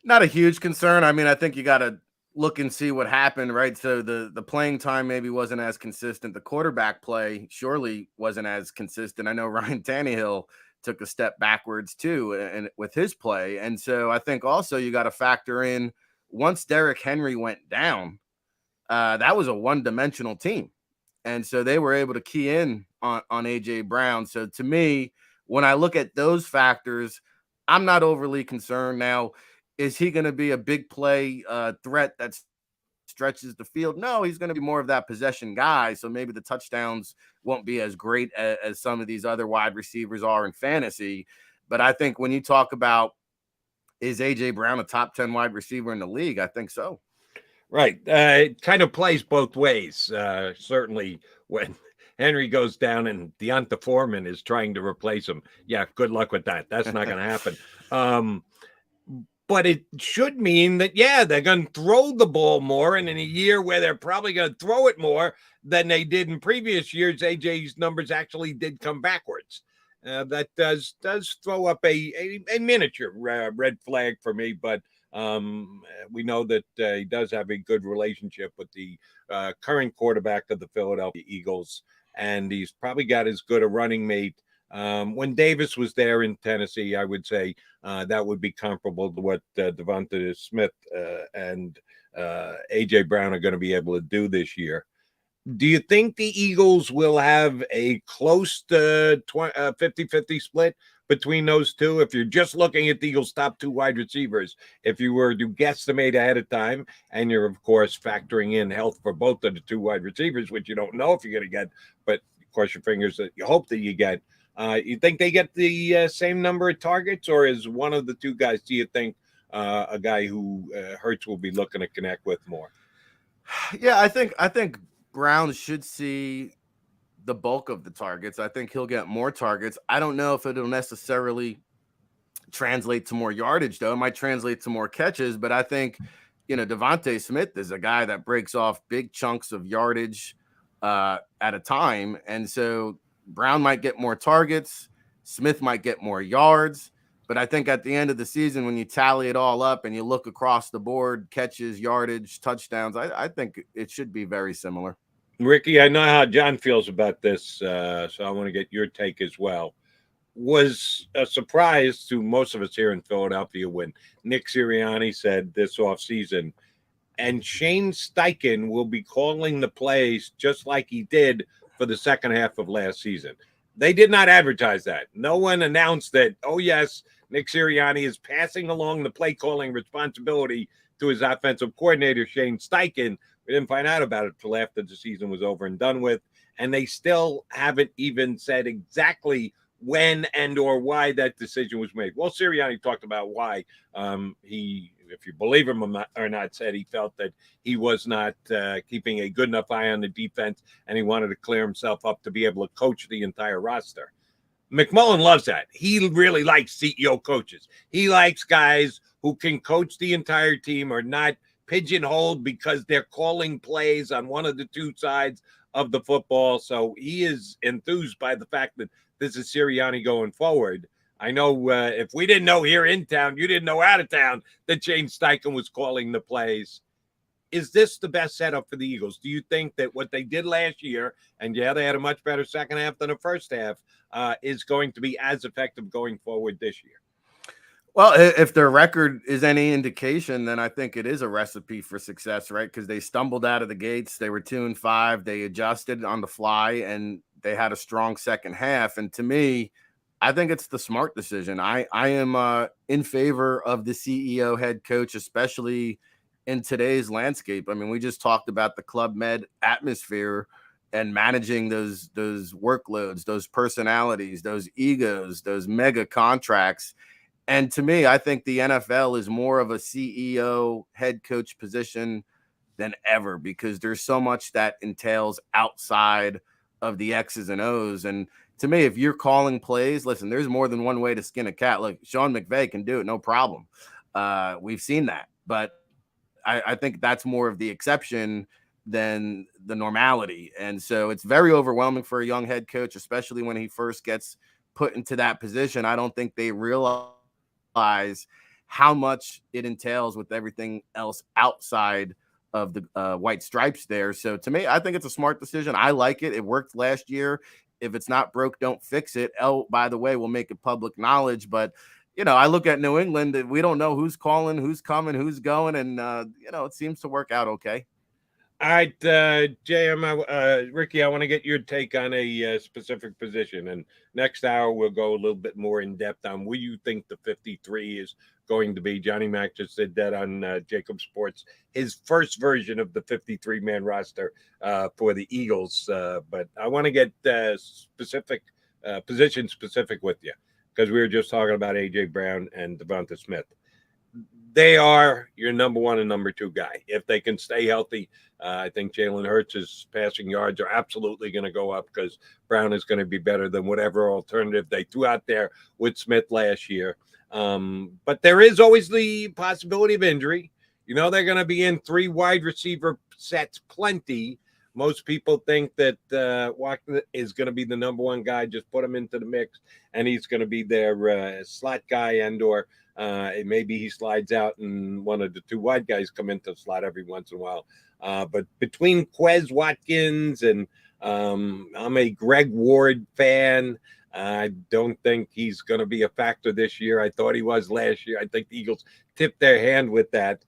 Not a huge concern. I mean, I think you got to look and see what happened, right? So the playing time maybe wasn't as consistent. The quarterback play surely wasn't as consistent. I know Ryan Tannehill took a step backwards too, and with his play. And so I think also you got to factor in, once Derrick Henry went down, that was a one-dimensional team. And so they were able to key in on AJ Brown. So to me, when I look at those factors, I'm not overly concerned. Now, is he going to be a big play threat that stretches the field? No, he's going to be more of that possession guy. So maybe the touchdowns won't be as great as some of these other wide receivers are in fantasy. But I think when you talk about, is AJ Brown a top 10 wide receiver in the league? I think so. Right. It kind of plays both ways. Certainly when Henry goes down and Deonta Foreman is trying to replace him. Yeah, good luck with that. That's not going to happen. But it should mean that, they're going to throw the ball more. And in a year where they're probably going to throw it more than they did in previous years, AJ's numbers actually did come backwards. That does throw up a miniature red flag for me. But we know that he does have a good relationship with the current quarterback of the Philadelphia Eagles. And he's probably got as good a running mate. When Davis was there in Tennessee, I would say that would be comparable to what Devonta Smith and AJ Brown are going to be able to do this year. Do you think the Eagles will have a close to 50-50 split between those two? If you're just looking at the Eagles' top 2 wide receivers, if you were to guesstimate ahead of time, and you're, of course, factoring in health for both of the 2 wide receivers, which you don't know if you're going to get, but cross your fingers that you hope that you get. You think they get the same number of targets, or is one of the 2 guys, do you think, a guy who Hurts will be looking to connect with more? Yeah, I think Brown should see the bulk of the targets. I think he'll get more targets. I don't know if it'll necessarily translate to more yardage, though. It might translate to more catches, but I think, Devonta Smith is a guy that breaks off big chunks of yardage at a time. And so Brown might get more targets, Smith might get more yards, but I think at the end of the season, when you tally it all up and you look across the board, catches, yardage, touchdowns, I think it should be very similar. Ricky, I know how John feels about this, so I want to get your take as well. Was a surprise to most of us here in Philadelphia when Nick Sirianni said this offseason, and Shane Steichen will be calling the plays just like he did for the second half of last season. They did not advertise that. No one announced that, oh, yes, Nick Sirianni is passing along the play calling responsibility to his offensive coordinator, Shane Steichen. We didn't find out about it until after the season was over and done with. And they still haven't even said exactly when and or why that decision was made. Well, Sirianni talked about why he, if you believe him or not, said he felt that he was not keeping a good enough eye on the defense, and he wanted to clear himself up to be able to coach the entire roster. McMullen loves that. He really likes CEO coaches. He likes guys who can coach the entire team, or not pigeonholed because they're calling plays on one of the two sides of the football. So he is enthused by the fact that this is Sirianni going forward. I know if we didn't know here in town, you didn't know out of town that Shane Steichen was calling the plays. Is this the best setup for the Eagles? Do you think that what they did last year, and yeah, they had a much better second half than the first half, is going to be as effective going forward this year? Well, if their record is any indication, then I think it is a recipe for success, right? Because they stumbled out of the gates. They were 2-5. They adjusted on the fly, and they had a strong second half. And to me, I think it's the smart decision. I am in favor of the CEO head coach, especially in today's landscape. I mean, we just talked about the Club Med atmosphere and managing those workloads, those personalities, those egos, those mega contracts. And to me, I think the NFL is more of a CEO head coach position than ever, because there's so much that entails outside of the X's and O's. And to me, if you're calling plays, listen, there's more than one way to skin a cat. Look, Sean McVay can do it, no problem. We've seen that. But I think that's more of the exception than the normality. And so it's very overwhelming for a young head coach, especially when he first gets put into that position. I don't think they realize how much it entails with everything else outside of the white stripes there. So to me, I think it's a smart decision. I like it. It worked last year. If it's not broke, don't fix it. By the way, we'll make it public knowledge. But, you know, I look at New England, and we don't know who's calling, who's coming, who's going. And, you know, it seems to work out okay. All right, JM, Ricky, I want to get your take on a specific position. And next hour, we'll go a little bit more in depth on what you think the 53 is going to be. Johnny Mac just did that on JAKIB Sports, his first version of the 53-man roster for the Eagles. But I want to get specific, position-specific with you, because we were just talking about A.J. Brown and Devonta Smith. They are your number one and number two guy. If they can stay healthy, I think Jalen Hurts' passing yards are absolutely going to go up, because Brown is going to be better than whatever alternative they threw out there with Smith last year. But there is always the possibility of injury. You know, they're going to be in 3 wide receiver sets plenty. Most people think that Watkins is going to be the number one guy. Just put him into the mix, and he's going to be their slot guy, and or maybe he slides out and one of the 2 wide guys come into the slot every once in a while. But between Quez Watkins and I'm a Greg Ward fan. I don't think he's going to be a factor this year. I thought he was last year. I think the Eagles tipped their hand with that.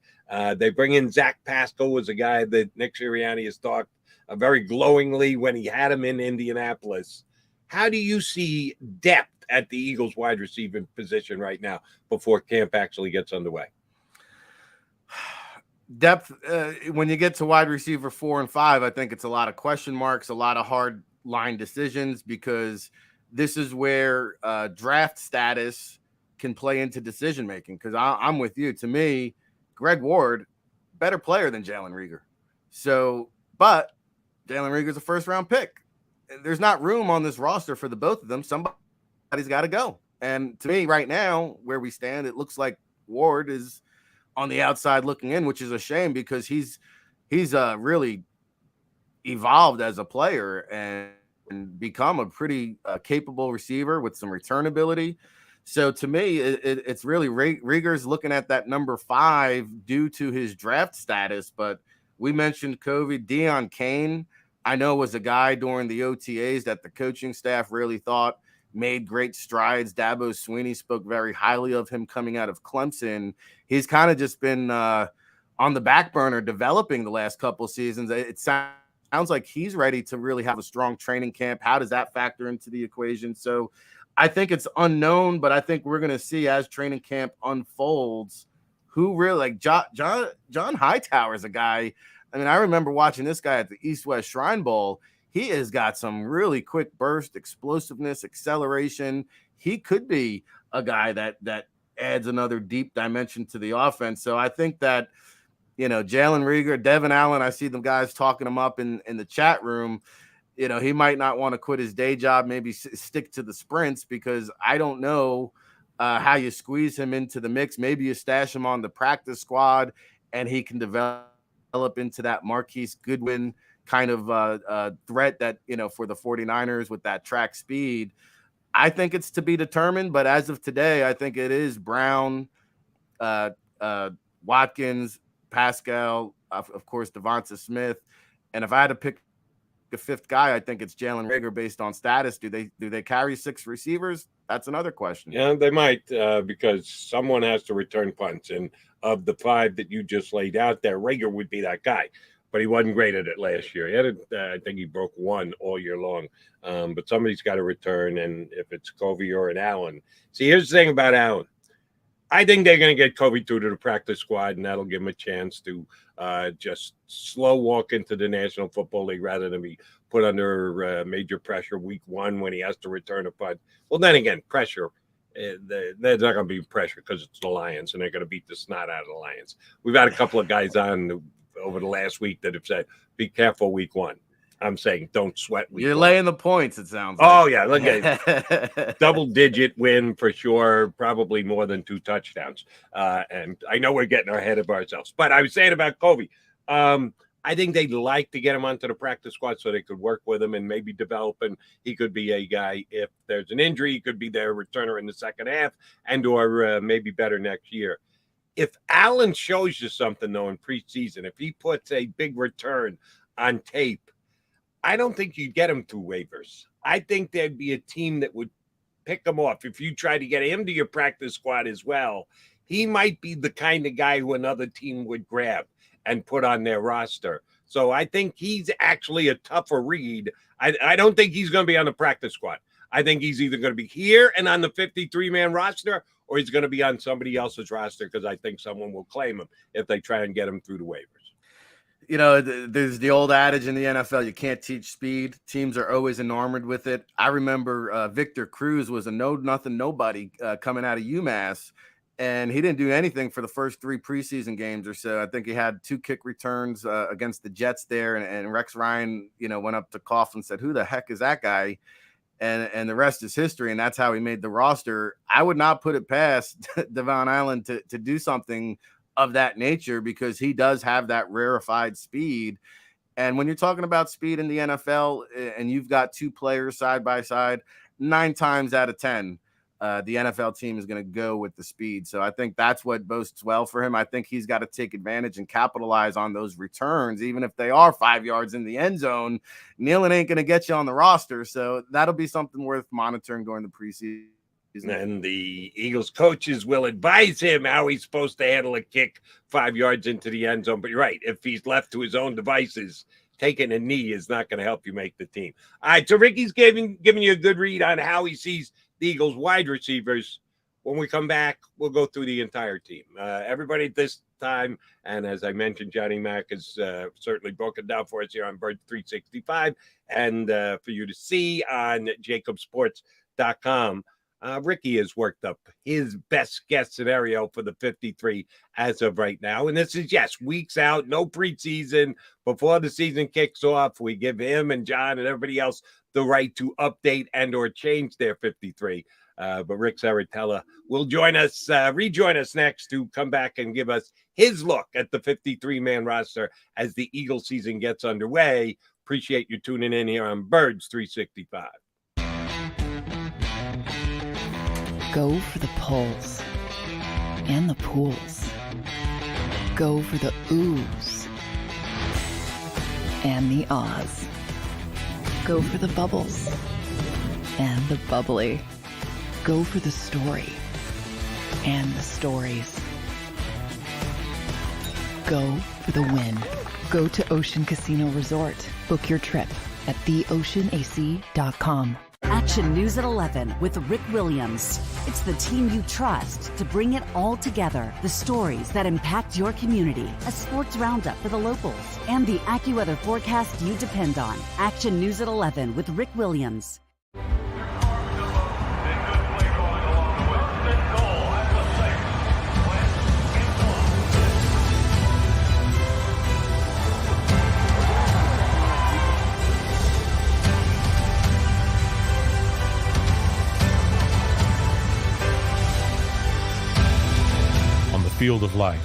They bring in Zach Pascal, was a guy that Nick Sirianni has talked very glowingly when he had him in Indianapolis. How do you see depth at the Eagles wide receiver position right now before camp actually gets underway? Depth, when you get to wide receiver 4 and 5, I think it's a lot of question marks, a lot of hard line decisions, because this is where draft status can play into decision making. Because I'm with you. To me, Greg Ward, better player than Jalen Reagor. So, but Jalen Reagor's a first round pick. There's not room on this roster for the both of them. Somebody's got to go. And to me, right now, where we stand, it looks like Ward is on the outside looking in, which is a shame, because he's really evolved as a player and become a pretty capable receiver with some return ability. So to me, it's really Reagor's looking at that number 5 due to his draft status. But we mentioned COVID. Deion Kane, I know, was a guy during the OTAs that the coaching staff really thought made great strides. Dabo Swinney spoke very highly of him coming out of Clemson. He's kind of just been on the back burner developing the last couple of seasons. It sounds like he's ready to really have a strong training camp. How does that factor into the equation? So I think it's unknown, but I think we're going to see as training camp unfolds who really, like John Hightower is a guy. I mean, I remember watching this guy at the East-West Shrine Bowl. he has got some really quick burst, explosiveness, acceleration. He could be a guy that adds another deep dimension to the offense. So I think that, Jalen Reagor, Devin Allen, I see them guys talking him up in the chat room. He might not want to quit his day job, maybe stick to the sprints, because I don't know how you squeeze him into the mix. Maybe you stash him on the practice squad and he can develop into that Marquise Goodwin kind of threat that, for the 49ers with that track speed. I think it's to be determined, but as of today, I think it is Brown, Watkins, Pascal, of course, Devonta Smith. And if I had to pick a fifth guy, I think it's Jalen Reagor based on status. Do they carry 6 receivers? That's another question. Yeah, they might, because someone has to return punts. And of the 5 that you just laid out there, Reagor would be that guy. But he wasn't great at it last year. He had I think he broke 1 all year long. But somebody's got to return, and if it's Covey or an Allen. See, here's the thing about Allen. I think they're going to get Covey through to the practice squad, and that'll give him a chance to just slow walk into the National Football League rather than be put under major pressure week 1 when he has to return a punt. Well, then again, pressure. There's not going to be pressure because it's the Lions, and they're going to beat the snot out of the Lions. We've had a couple of guys on over the last week that have said, be careful week 1. I'm saying don't sweat week 1. You're laying the points, it sounds like. Oh, yeah. Look at it. Double-digit win for sure, probably more than 2 touchdowns. And I know we're getting ahead of ourselves. But I was saying about Covey, I think they'd like to get him onto the practice squad so they could work with him and maybe develop, and he could be a guy. If there's an injury, he could be their returner in the second half and or maybe better next year. If Allen shows you something, though, in preseason, if he puts a big return on tape, I don't think you'd get him through waivers. I think there'd be a team that would pick him off. If you try to get him to your practice squad as well, he might be the kind of guy who another team would grab and put on their roster. So I think he's actually a tougher read. I don't think he's going to be on the practice squad. I think he's either going to be here and on the 53-man roster, or he's going to be on somebody else's roster because I think someone will claim him if they try and get him through the waivers. There's the old adage in the NFL, you can't teach speed. Teams are always enamored with it. I remember Victor Cruz was a no-nothing nobody coming out of UMass, and he didn't do anything for the first 3 preseason games or so. I think he had 2 kick returns against the Jets there, and Rex Ryan, went up to Coughlin and said, who the heck is that guy? And the rest is history, and that's how he made the roster. I would not put it past Devon Allen to do something of that nature because he does have that rarefied speed. And when you're talking about speed in the NFL and you've got 2 players side by side, 9 times out of 10, the NFL team is going to go with the speed. So I think that's what boasts well for him. I think he's got to take advantage and capitalize on those returns, even if they are 5 yards in the end zone. Kneeling ain't going to get you on the roster. So that'll be something worth monitoring during the preseason. And the Eagles coaches will advise him how he's supposed to handle a kick 5 yards into the end zone. But you're right. If he's left to his own devices, taking a knee is not going to help you make the team. All right, so Ricky's giving you a good read on how he sees the Eagles wide receivers. When we come back, we'll go through the entire team. Everybody at this time, and as I mentioned, Johnny Mac is certainly broken down for us here on Bird 365 and for you to see on JAKIBSports.com. Ricky has worked up his best guess scenario for the 53 as of right now. And this is, yes, weeks out, no preseason. Before the season kicks off, we give him and John and everybody else the right to update and or change their 53. But Rick Saratella will rejoin us next to come back and give us his look at the 53-man roster as the Eagles season gets underway. Appreciate you tuning in here on Birds 365. Go for the pulls and the pools. Go for the oohs and the ahs. Go for the bubbles and the bubbly. Go for the story and the stories. Go for the win. Go to Ocean Casino Resort. Book your trip at theoceanac.com. Action News at 11 with Rick Williams. It's the team you trust to bring it all together. The stories that impact your community, a sports roundup for the locals, and the AccuWeather forecast you depend on. Action News at 11 with Rick Williams. Field of life,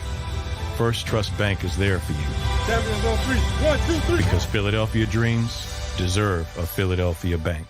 First Trust Bank is there for you. Champions on 3. 1, 2, 3. Because Philadelphia dreams deserve a Philadelphia bank.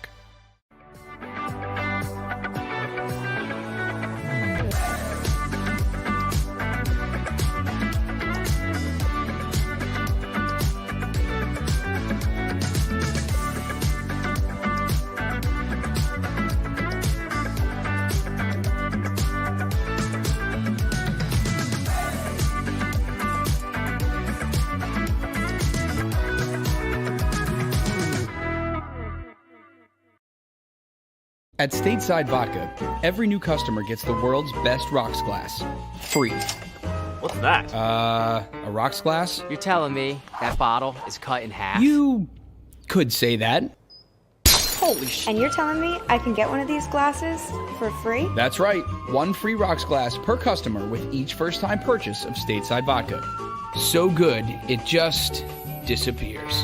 At Stateside Vodka, every new customer gets the world's best rocks glass. Free. What's that? A rocks glass? You're telling me that bottle is cut in half? You could say that. Holy shit. And you're telling me I can get one of these glasses for free? That's right. One free rocks glass per customer with each first-time purchase of Stateside Vodka. So good, it just disappears.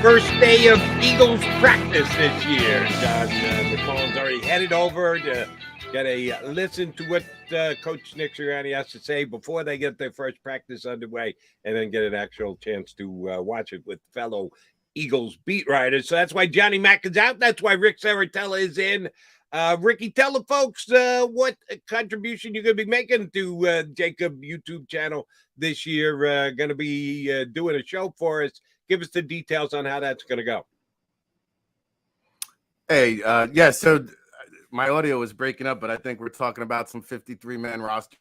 First day of Eagles practice this year. John McMullen's already headed over to get a listen to what Coach Nick Sirianni has to say before they get their first practice underway, and then get an actual chance to watch it with fellow Eagles beat writers. So that's why Johnny Mack is out. That's why Rick Saratella is in. Ricky, tell the folks what contribution you're going to be making to JAKIB YouTube channel this year. Going to be doing a show for us. Give us the details on how that's going to go. Hey, yeah, so my audio was breaking up, but I think we're talking about some 53-man roster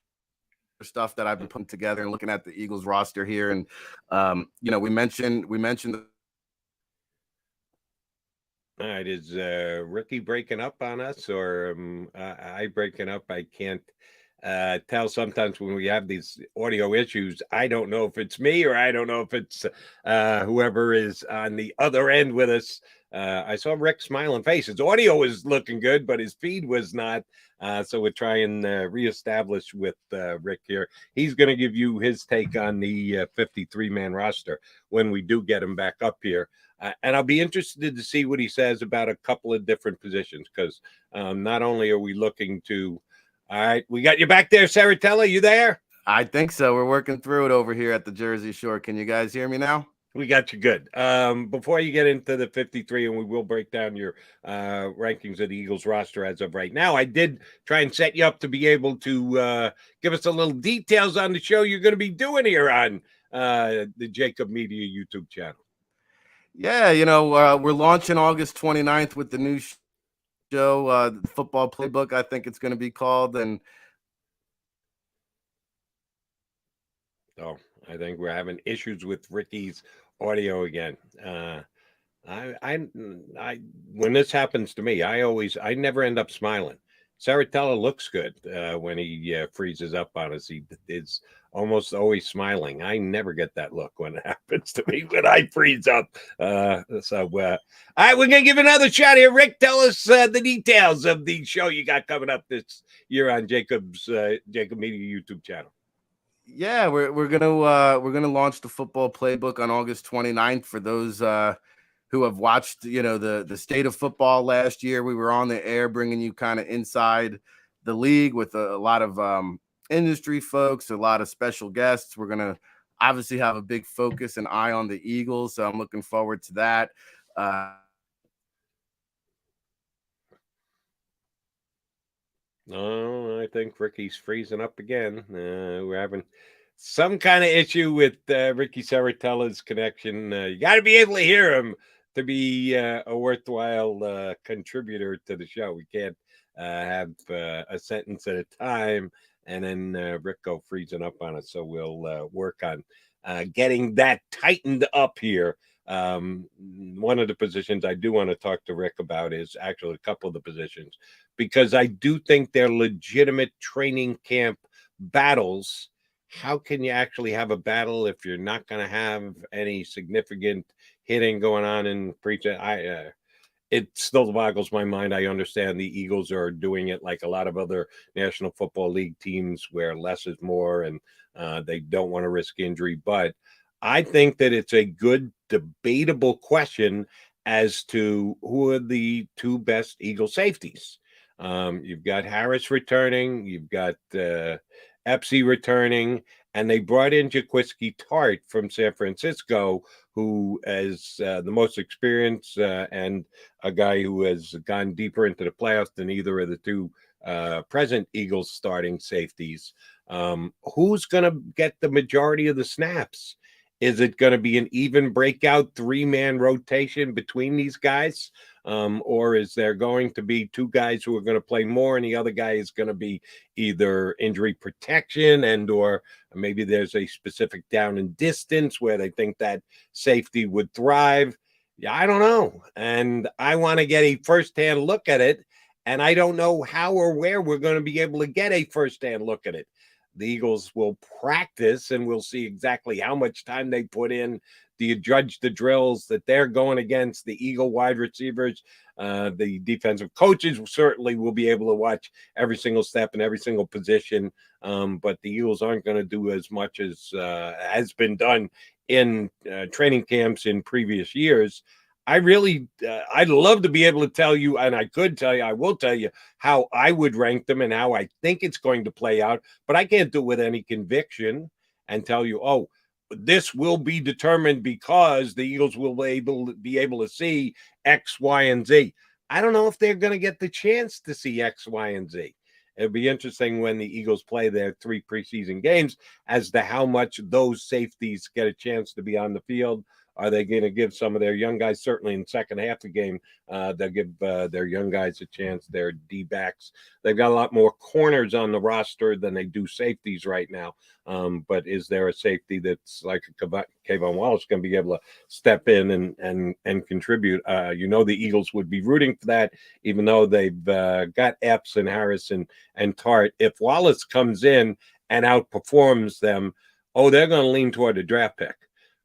stuff that I've been putting together and looking at the Eagles roster here. And, you know, we mentioned. All right, is Ricky breaking up on us, or I breaking up? I can't tell. Sometimes when we have these audio issues, I don't know if it's me or I don't know if it's whoever is on the other end with us. I saw Rick's smiling face. His audio was looking good, but his feed was not. So we're trying to reestablish with Rick here. He's going to give you his take on the 53-man roster when we do get him back up here. And I'll be interested to see what he says about a couple of different positions, because not only are we looking to – all right, we got you back there, Saratella. You there? I think so. We're working through it over here at the Jersey Shore. Can you guys hear me now? We got you good. Before you get into the 53, and we will break down your rankings of the Eagles roster as of right now, I did try and set you up to be able to give us a little details on the show you're going to be doing here on the JAKIB Media YouTube channel. Yeah, you know, we're launching August 29th with the new show, Football Playbook, I think it's going to be called. And oh, I think we're having issues with Ricky's audio again. I when this happens to me, I never end up smiling. Saratella looks good when he freezes up on us. He is almost always smiling. I never get that look when it happens to me when I freeze up. All right, we're gonna give another shot here. Rick, tell us the details of the show you got coming up this year on JAKIB's JAKIB Media YouTube channel. Yeah, we're gonna launch the football playbook on August 29th for those who have watched, the state of football last year. We were on the air bringing you kind of inside the league with a lot of industry folks, a lot of special guests. We're gonna obviously have a big focus and eye on the Eagles, so I'm looking forward to that. No, I think Ricky's freezing up again. We're having some kind of issue with Ricky Saratella's connection. You got to be able to hear him to be a worthwhile contributor to the show. We can't have a sentence at a time and then Rick go freezing up on us. So we'll work on getting that tightened up here. One of the positions I do want to talk to Rick about is actually a couple of the positions, because I do think they're legitimate training camp battles. How can you actually have a battle if you're not going to have any significant hitting going on in preaching? It still boggles my mind. I understand the Eagles are doing it like a lot of other National Football League teams where less is more and they don't want to risk injury. But I think that it's a good debatable question as to who are the two best Eagle safeties. You've got Harris returning, you've got Epsy returning, and they brought in Jaquiski Tart from San Francisco, who is the most experienced and a guy who has gone deeper into the playoffs than either of the two present Eagles starting safeties. Who's going to get the majority of the snaps? Is it going to be an even breakout three-man rotation between these guys? Or is there going to be two guys who are going to play more and the other guy is going to be either injury protection and or maybe there's a specific down and distance where they think that safety would thrive? Yeah, I don't know. And I want to get a firsthand look at it. And I don't know how or where we're going to be able to get a firsthand look at it. The Eagles will practice and we'll see exactly how much time they put in. Do you judge the drills that they're going against the Eagle wide receivers? The defensive coaches certainly will be able to watch every single step and every single position. But the Eagles aren't going to do as much as has been done in training camps in previous years. I'd love to be able to tell you, and I could tell you, I will tell you how I would rank them and how I think it's going to play out, but I can't do it with any conviction and tell you, oh, this will be determined because the Eagles will be able to see X, Y, and Z. I don't know if they're going to get the chance to see X, Y, and Z. It'll be interesting when the Eagles play their 3 preseason games as to how much those safeties get a chance to be on the field. Are they going to give some of their young guys, certainly in the second half of the game, they'll give their young guys a chance, their D-backs. They've got a lot more corners on the roster than they do safeties right now. But is there a safety that's like Kayvon Wallace going to be able to step in and contribute? The Eagles would be rooting for that, even though they've got Epps and Harris and Tart. If Wallace comes in and outperforms them, they're going to lean toward a draft pick.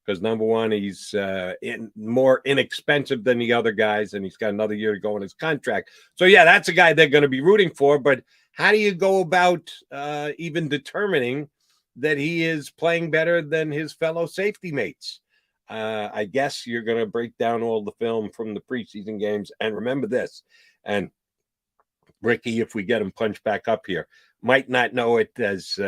Because number one, he's more inexpensive than the other guys, and he's got another year to go in his contract. So, yeah, that's a guy they're going to be rooting for. But how do you go about even determining that he is playing better than his fellow safety mates? I guess you're going to break down all the film from the preseason games. And remember this, and Ricky, if we get him punched back up here, might not know it as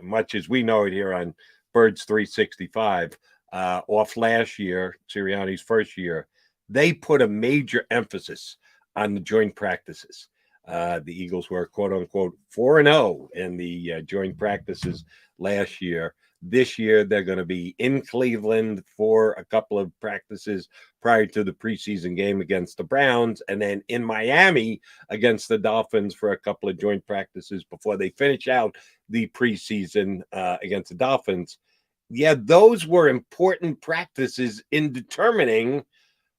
much as we know it here on Birds 365. Off last year, Sirianni's first year, they put a major emphasis on the joint practices. The Eagles were, quote unquote, 4-0 in the joint practices last year. This year, they're going to be in Cleveland for a couple of practices prior to the preseason game against the Browns, and then in Miami against the Dolphins for a couple of joint practices before they finish out the preseason against the Dolphins. Yeah, those were important practices in determining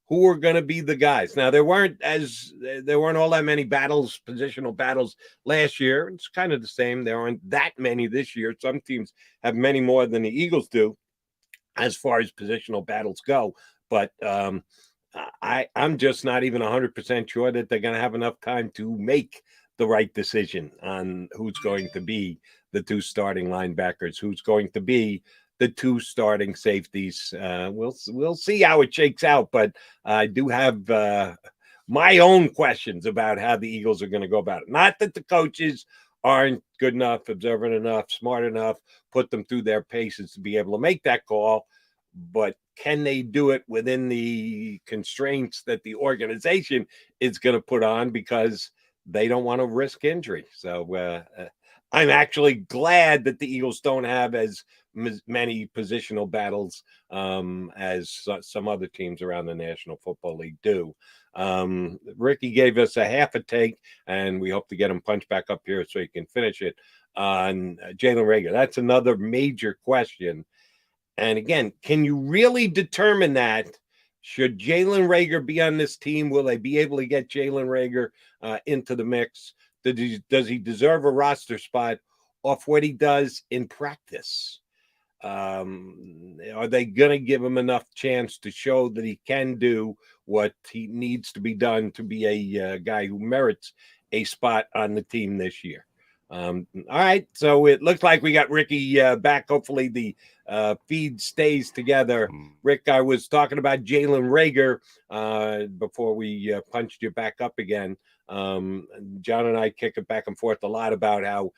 who are going to be the guys. Now, there weren't all that many positional battles last year. It's kind of the same. There aren't that many this year. Some teams have many more than the Eagles do as far as positional battles go. But I'm just not even 100% sure that they're going to have enough time to make the right decision on who's going to be the 2 starting linebackers, who's going to be the 2 starting safeties. We'll see how it shakes out, but I do have my own questions about how the Eagles are going to go about it. Not that the coaches aren't good enough, observant enough, smart enough, put them through their paces to be able to make that call, but can they do it within the constraints that the organization is going to put on, because they don't want to risk injury. So I'm actually glad that the Eagles don't have as many positional battles as some other teams around the National Football League do. Ricky gave us a half a take, and we hope to get him punched back up here so he can finish it on Jalen Reagor. That's another major question. And again, can you really determine that? Should Jalen Reagor be on this team? Will they be able to get Jalen Reagor into the mix? Does he deserve a roster spot off what he does in practice? Are they going to give him enough chance to show that he can do what he needs to be done to be a guy who merits a spot on the team this year? All right, so it looks like we got Ricky back. Hopefully the feed stays together. Rick, I was talking about Jalen Reagor before we punched you back up again. John and I kick it back and forth a lot about how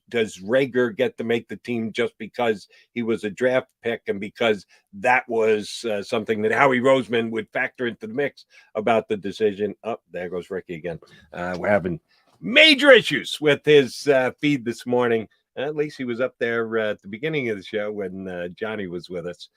does Reagor get to make the team just because he was a draft pick and because that was something that Howie Roseman would factor into the mix about the decision. Oh, there goes Ricky again. We're having major issues with his feed this morning. At least he was up there at the beginning of the show when Johnny was with us.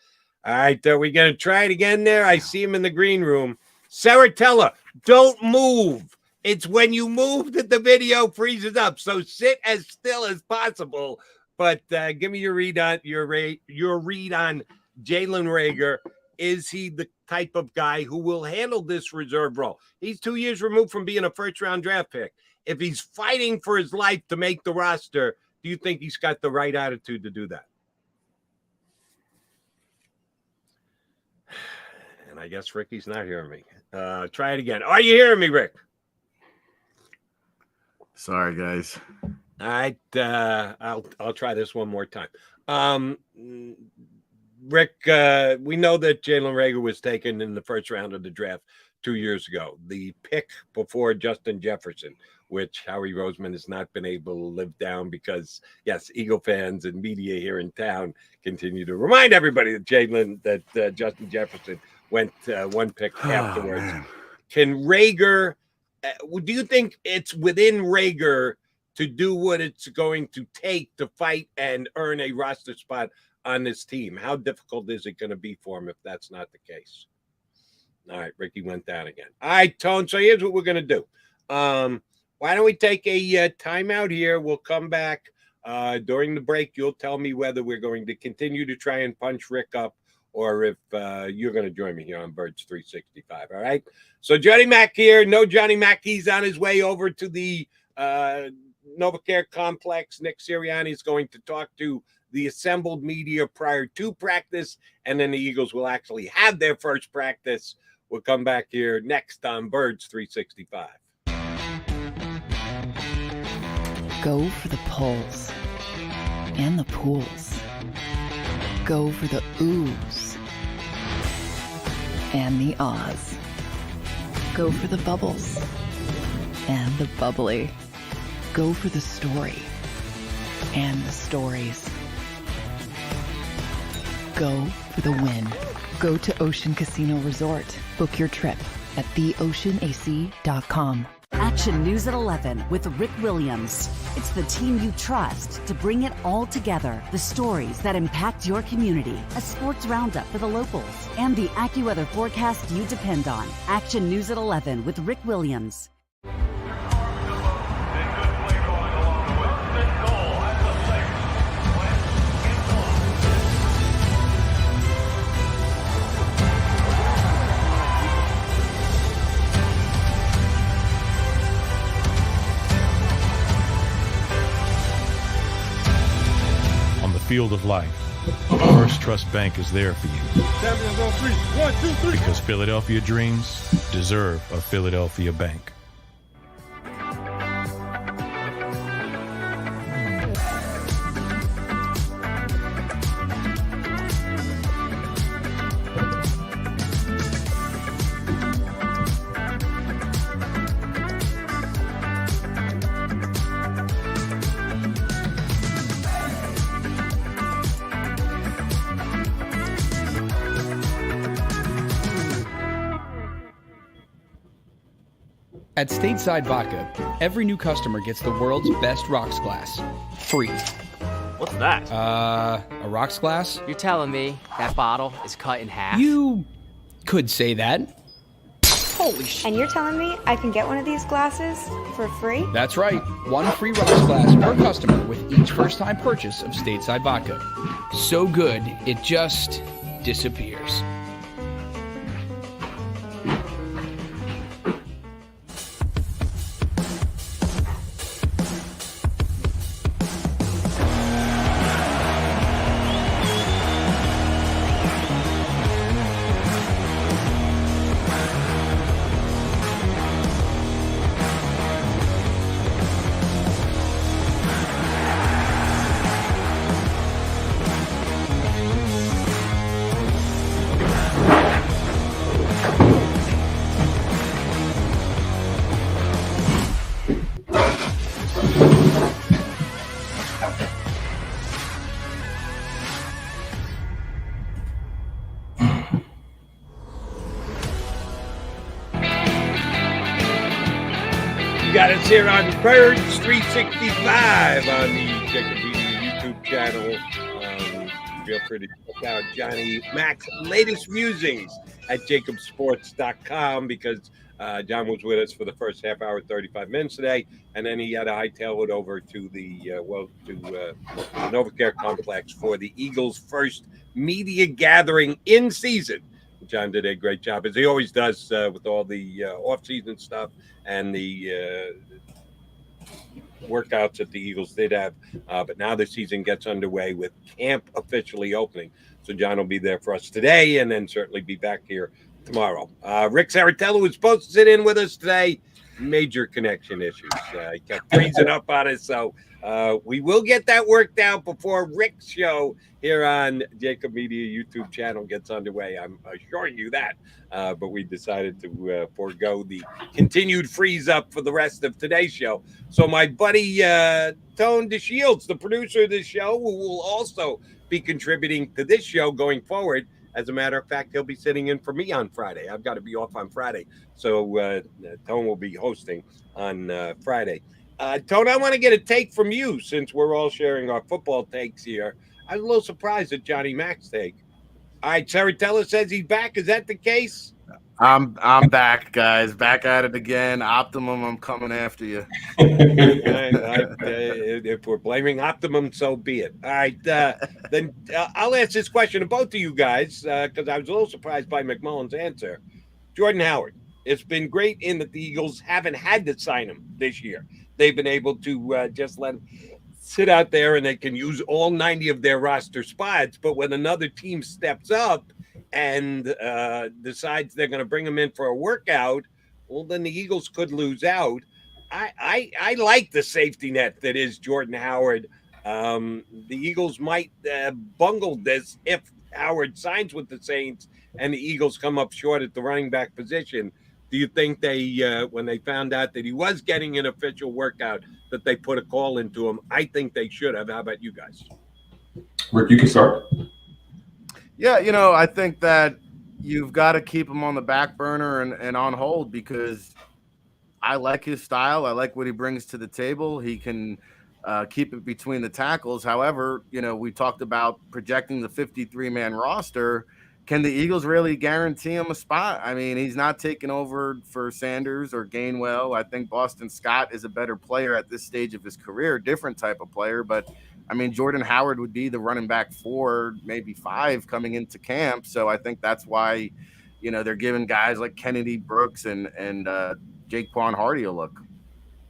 All right, are we going to try it again there? I see him in the green room. Saratella, don't move. It's when you move that the video freezes up. So sit as still as possible. But give me your read on your read on Jalen Reagor. Is he the type of guy who will handle this reserve role? He's 2 years removed from being a first-round draft pick. If he's fighting for his life to make the roster, do you think he's got the right attitude to do that? And I guess Ricky's not hearing me. Try it again. Are you hearing me, Rick? Sorry, guys. All right. I'll try this one more time. Rick, we know that Jalen Reagor was taken in the first round of the draft 2 years ago. The pick before Justin Jefferson, which Howie Roseman has not been able to live down because, yes, Eagle fans and media here in town continue to remind everybody that Justin Jefferson went one pick afterwards. Can Reagor, do you think it's within Reagor to do what it's going to take to fight and earn a roster spot on this team? How difficult is it going to be for him if that's not the case? All right, Ricky went down again. All right, Tone, so here's what we're going to do. Why don't we take a timeout here? We'll come back during the break. You'll tell me whether we're going to continue to try and punch Rick up or if you're going to join me here on Birds 365, all right? So Johnny Mac here. No Johnny Mac. He's on his way over to the NovaCare complex. Nick Sirianni is going to talk to the assembled media prior to practice, and then the Eagles will actually have their first practice. We'll come back here next on Birds 365. Go for the pulls and the pools. Go for the oohs and the ahs. Go for the bubbles and the bubbly. Go for the story and the stories. Go for the win. Go to Ocean Casino Resort. Book your trip at theoceanac.com. Action News at 11 with Rick Williams. It's the team you trust to bring it all together. The stories that impact your community. A sports roundup for the locals. And the AccuWeather forecast you depend on. Action News at 11 with Rick Williams. Field of life, First Trust Bank is there for you. Champions on three. 1, 2, 3. Because Philadelphia dreams deserve a Philadelphia bank. At Stateside Vodka, every new customer gets the world's best rocks glass. Free. What's that? A rocks glass? You're telling me that bottle is cut in half? You could say that. Holy shit. And you're telling me I can get one of these glasses for free? That's right. One free rocks glass per customer with each first-time purchase of Stateside Vodka. So good, it just disappears. Got us here on Birds 365 on the JAKIB YouTube channel. Feel free to check out Johnny Mac's latest musings at JAKIBsports.com because John was with us for the first half hour, 35 minutes today, and then he had to hightail it over to the NovaCare complex for the Eagles' first media gathering in season. John did a great job, as he always does, with all the off-season stuff and the workouts that the Eagles did have. But now the season gets underway with camp officially opening. So John will be there for us today and then certainly be back here tomorrow. Rick Saratello was supposed to sit in with us today. Major connection issues. He kept freezing up on us. So we will get that worked out before Rick's show here on JAKIB Media YouTube channel gets underway. I'm assuring you that. But we decided to forego the continued freeze up for the rest of today's show. So my buddy Tone DeShields, the producer of this show, who will also be contributing to this show going forward. As a matter of fact, he'll be sitting in for me on Friday. I've got to be off on Friday. So Tone will be hosting on Friday. Tone, I want to get a take from you since we're all sharing our football takes here. I was a little surprised at Johnny Mac's take. All right, Saratello says he's back. Is that the case? I'm back, guys. Back at it again. Optimum, I'm coming after you. If we're blaming Optimum, so be it. All right, then I'll ask this question to both of you guys because I was a little surprised by McMullen's answer. Jordan Howard, it's been great in that the Eagles haven't had to sign him this year. They've been able to just let him sit out there and they can use all 90 of their roster spots. But when another team steps up and decides they're going to bring him in for a workout, well, then the Eagles could lose out. I like the safety net that is Jordan Howard. The Eagles might bungle this if Howard signs with the Saints and the Eagles come up short at the running back position. Do you think they, when they found out that he was getting an official workout, that they put a call into him? I think they should have. How about you guys? Rick, you can start. Yeah, I think that you've got to keep him on the back burner and on hold because I like his style. I like what he brings to the table. He can keep it between the tackles. However, we talked about projecting the 53-man roster. Can the Eagles really guarantee him a spot? I mean, he's not taking over for Sanders or Gainwell. I think Boston Scott is a better player at this stage of his career, different type of player. But, I mean, Jordan Howard would be the running back 4, maybe 5 coming into camp. So I think that's why, they're giving guys like Kennedy Brooks and Jaquan Hardy a look.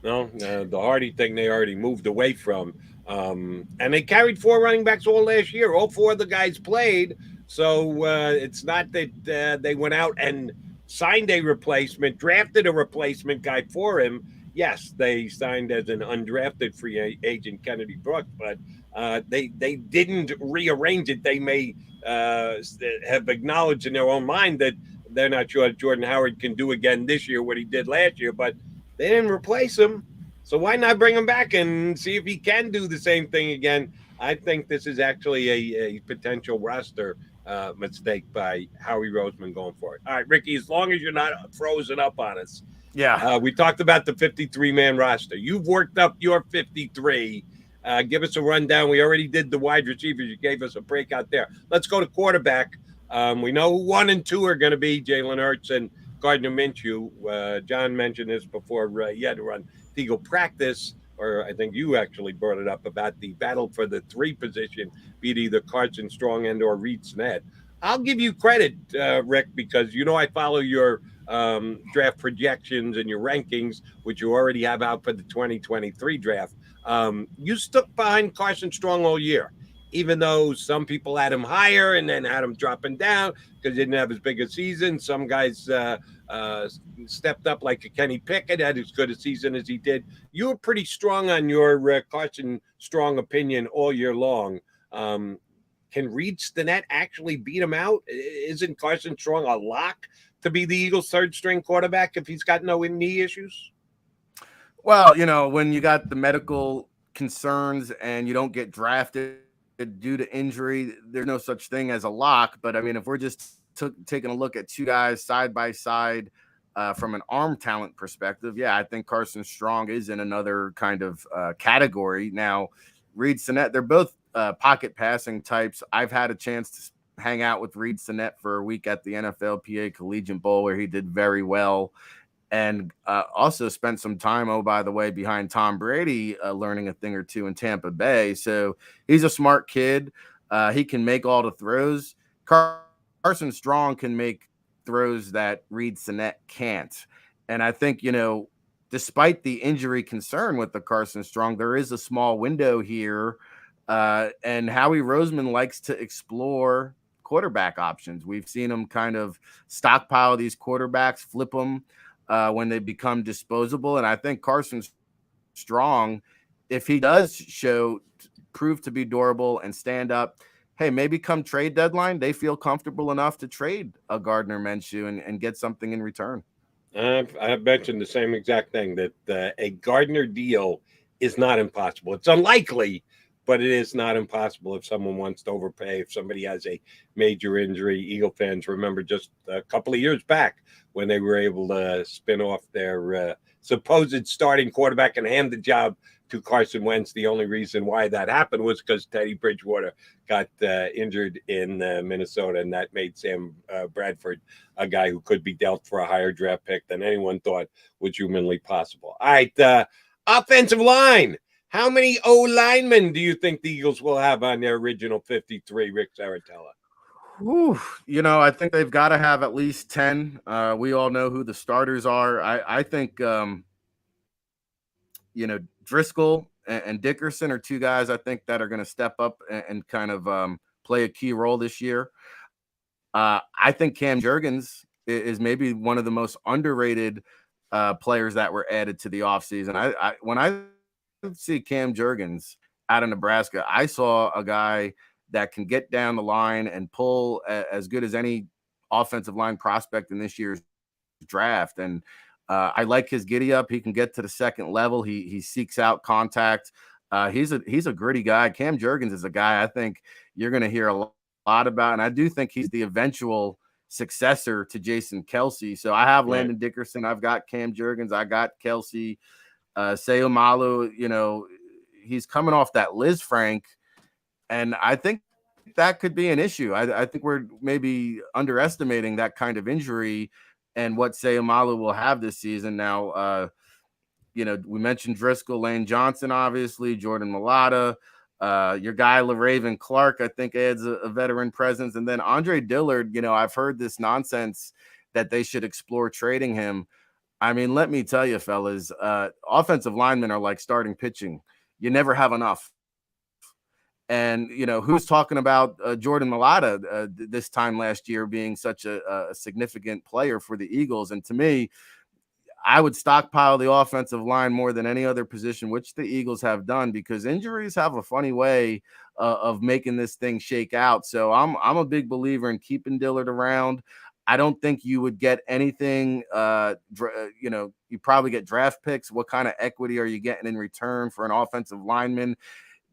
No, the Hardy thing they already moved away from. And they carried 4 running backs all last year. All 4 of the guys played. So it's not that they went out and signed a replacement, drafted a replacement guy for him. Yes, they signed as an undrafted free agent Kennedy Brooks, but they didn't rearrange it. They may have acknowledged in their own mind that they're not sure Jordan Howard can do again this year what he did last year, but they didn't replace him. So why not bring him back and see if he can do the same thing again? I think this is actually a potential roster mistake by Howie Roseman going for it. All right, Ricky, as long as you're not frozen up on us, Yeah. We talked about the 53-man roster. You've worked up your 53. Give us a rundown. We already did the wide receivers. You gave us a breakout there. Let's go to quarterback. We know 1 and 2 are going to be Jalen Hurts and Gardner Minshew. John mentioned this before he had to run Eagle practice, or I think you actually brought it up about the battle for the 3 position, be it either Carson Strong and or Reed Snett. I'll give you credit, Rick, because I follow your draft projections and your rankings, which you already have out for the 2023 draft. You stuck behind Carson Strong all year, even though some people had him higher and then had him dropping down because he didn't have as big a season. Some guys stepped up like a Kenny Pickett, had as good a season as he did. You were pretty strong on your Carson Strong opinion all year long. Can Reed Snett actually beat him out? Isn't Carson Strong a lock to be the Eagles' third-string quarterback if he's got no knee issues? Well, when you got the medical concerns and you don't get drafted due to injury, there's no such thing as a lock. But, I mean, if we're just taking a look at 2 guys side by side from an arm talent perspective, yeah, I think Carson Strong is in another kind of category. Now, Reed Snett, they're both pocket passing types. I've had a chance to hang out with Reed Snett for a week at the NFLPA Collegiate Bowl where he did very well, and also spent some time, oh, by the way, behind Tom Brady, learning a thing or two in Tampa Bay. So he's a smart kid. He can make all the throws. Carson Strong can make throws that Reed Snett can't. And I think, despite the injury concern with the Carson Strong, there is a small window here. And Howie Roseman likes to explore quarterback options. We've seen him kind of stockpile these quarterbacks, flip them when they become disposable. And I think Carson Strong, if he does prove to be durable and stand up, hey, maybe come trade deadline, they feel comfortable enough to trade a Gardner Minshew and get something in return. I've mentioned the same exact thing, that a Gardner deal is not impossible. It's unlikely, but it is not impossible if someone wants to overpay, if somebody has a major injury. Eagle fans remember just a couple of years back when they were able to spin off their supposed starting quarterback and hand the job to Carson Wentz. The only reason why that happened was because Teddy Bridgewater got injured in Minnesota, and that made Sam Bradford a guy who could be dealt for a higher draft pick than anyone thought was humanly possible. All right, offensive line. How many O-linemen do you think the Eagles will have on their original 53, Rick Saratella? I think they've got to have at least 10. We all know who the starters are. I think, Driscoll and Dickerson are 2 guys I think that are going to step up and kind of play a key role this year. I think Cam Jurgens is maybe one of the most underrated players that were added to the offseason. When I see Cam Jurgens out of Nebraska, I saw a guy that can get down the line and pull as good as any offensive line prospect in this year's draft. And I like his giddy up. He can get to the second level. He seeks out contact. He's a gritty guy. Cam Jurgens is a guy I think you're going to hear a lot about. And I do think he's the eventual successor to Jason Kelce. So I have Landon Dickerson. I've got Cam Jurgens. I got Kelce. Seumalo, he's coming off that Liz Frank, and I think that could be an issue. I think we're maybe underestimating that kind of injury and what Seumalo will have this season. Now, we mentioned Driscoll, Lane Johnson, obviously, Jordan Mailata, your guy LaRaven Clark, I think adds a veteran presence, and then Andre Dillard. I've heard this nonsense that they should explore trading him. I mean, let me tell you, fellas, offensive linemen are like starting pitching. You never have enough. And, who's talking about Jordan Mailata this time last year being such a significant player for the Eagles? And to me, I would stockpile the offensive line more than any other position, which the Eagles have done, because injuries have a funny way of making this thing shake out. So I'm a big believer in keeping Dillard around. I don't think you would get anything, you probably get draft picks. What kind of equity are you getting in return for an offensive lineman?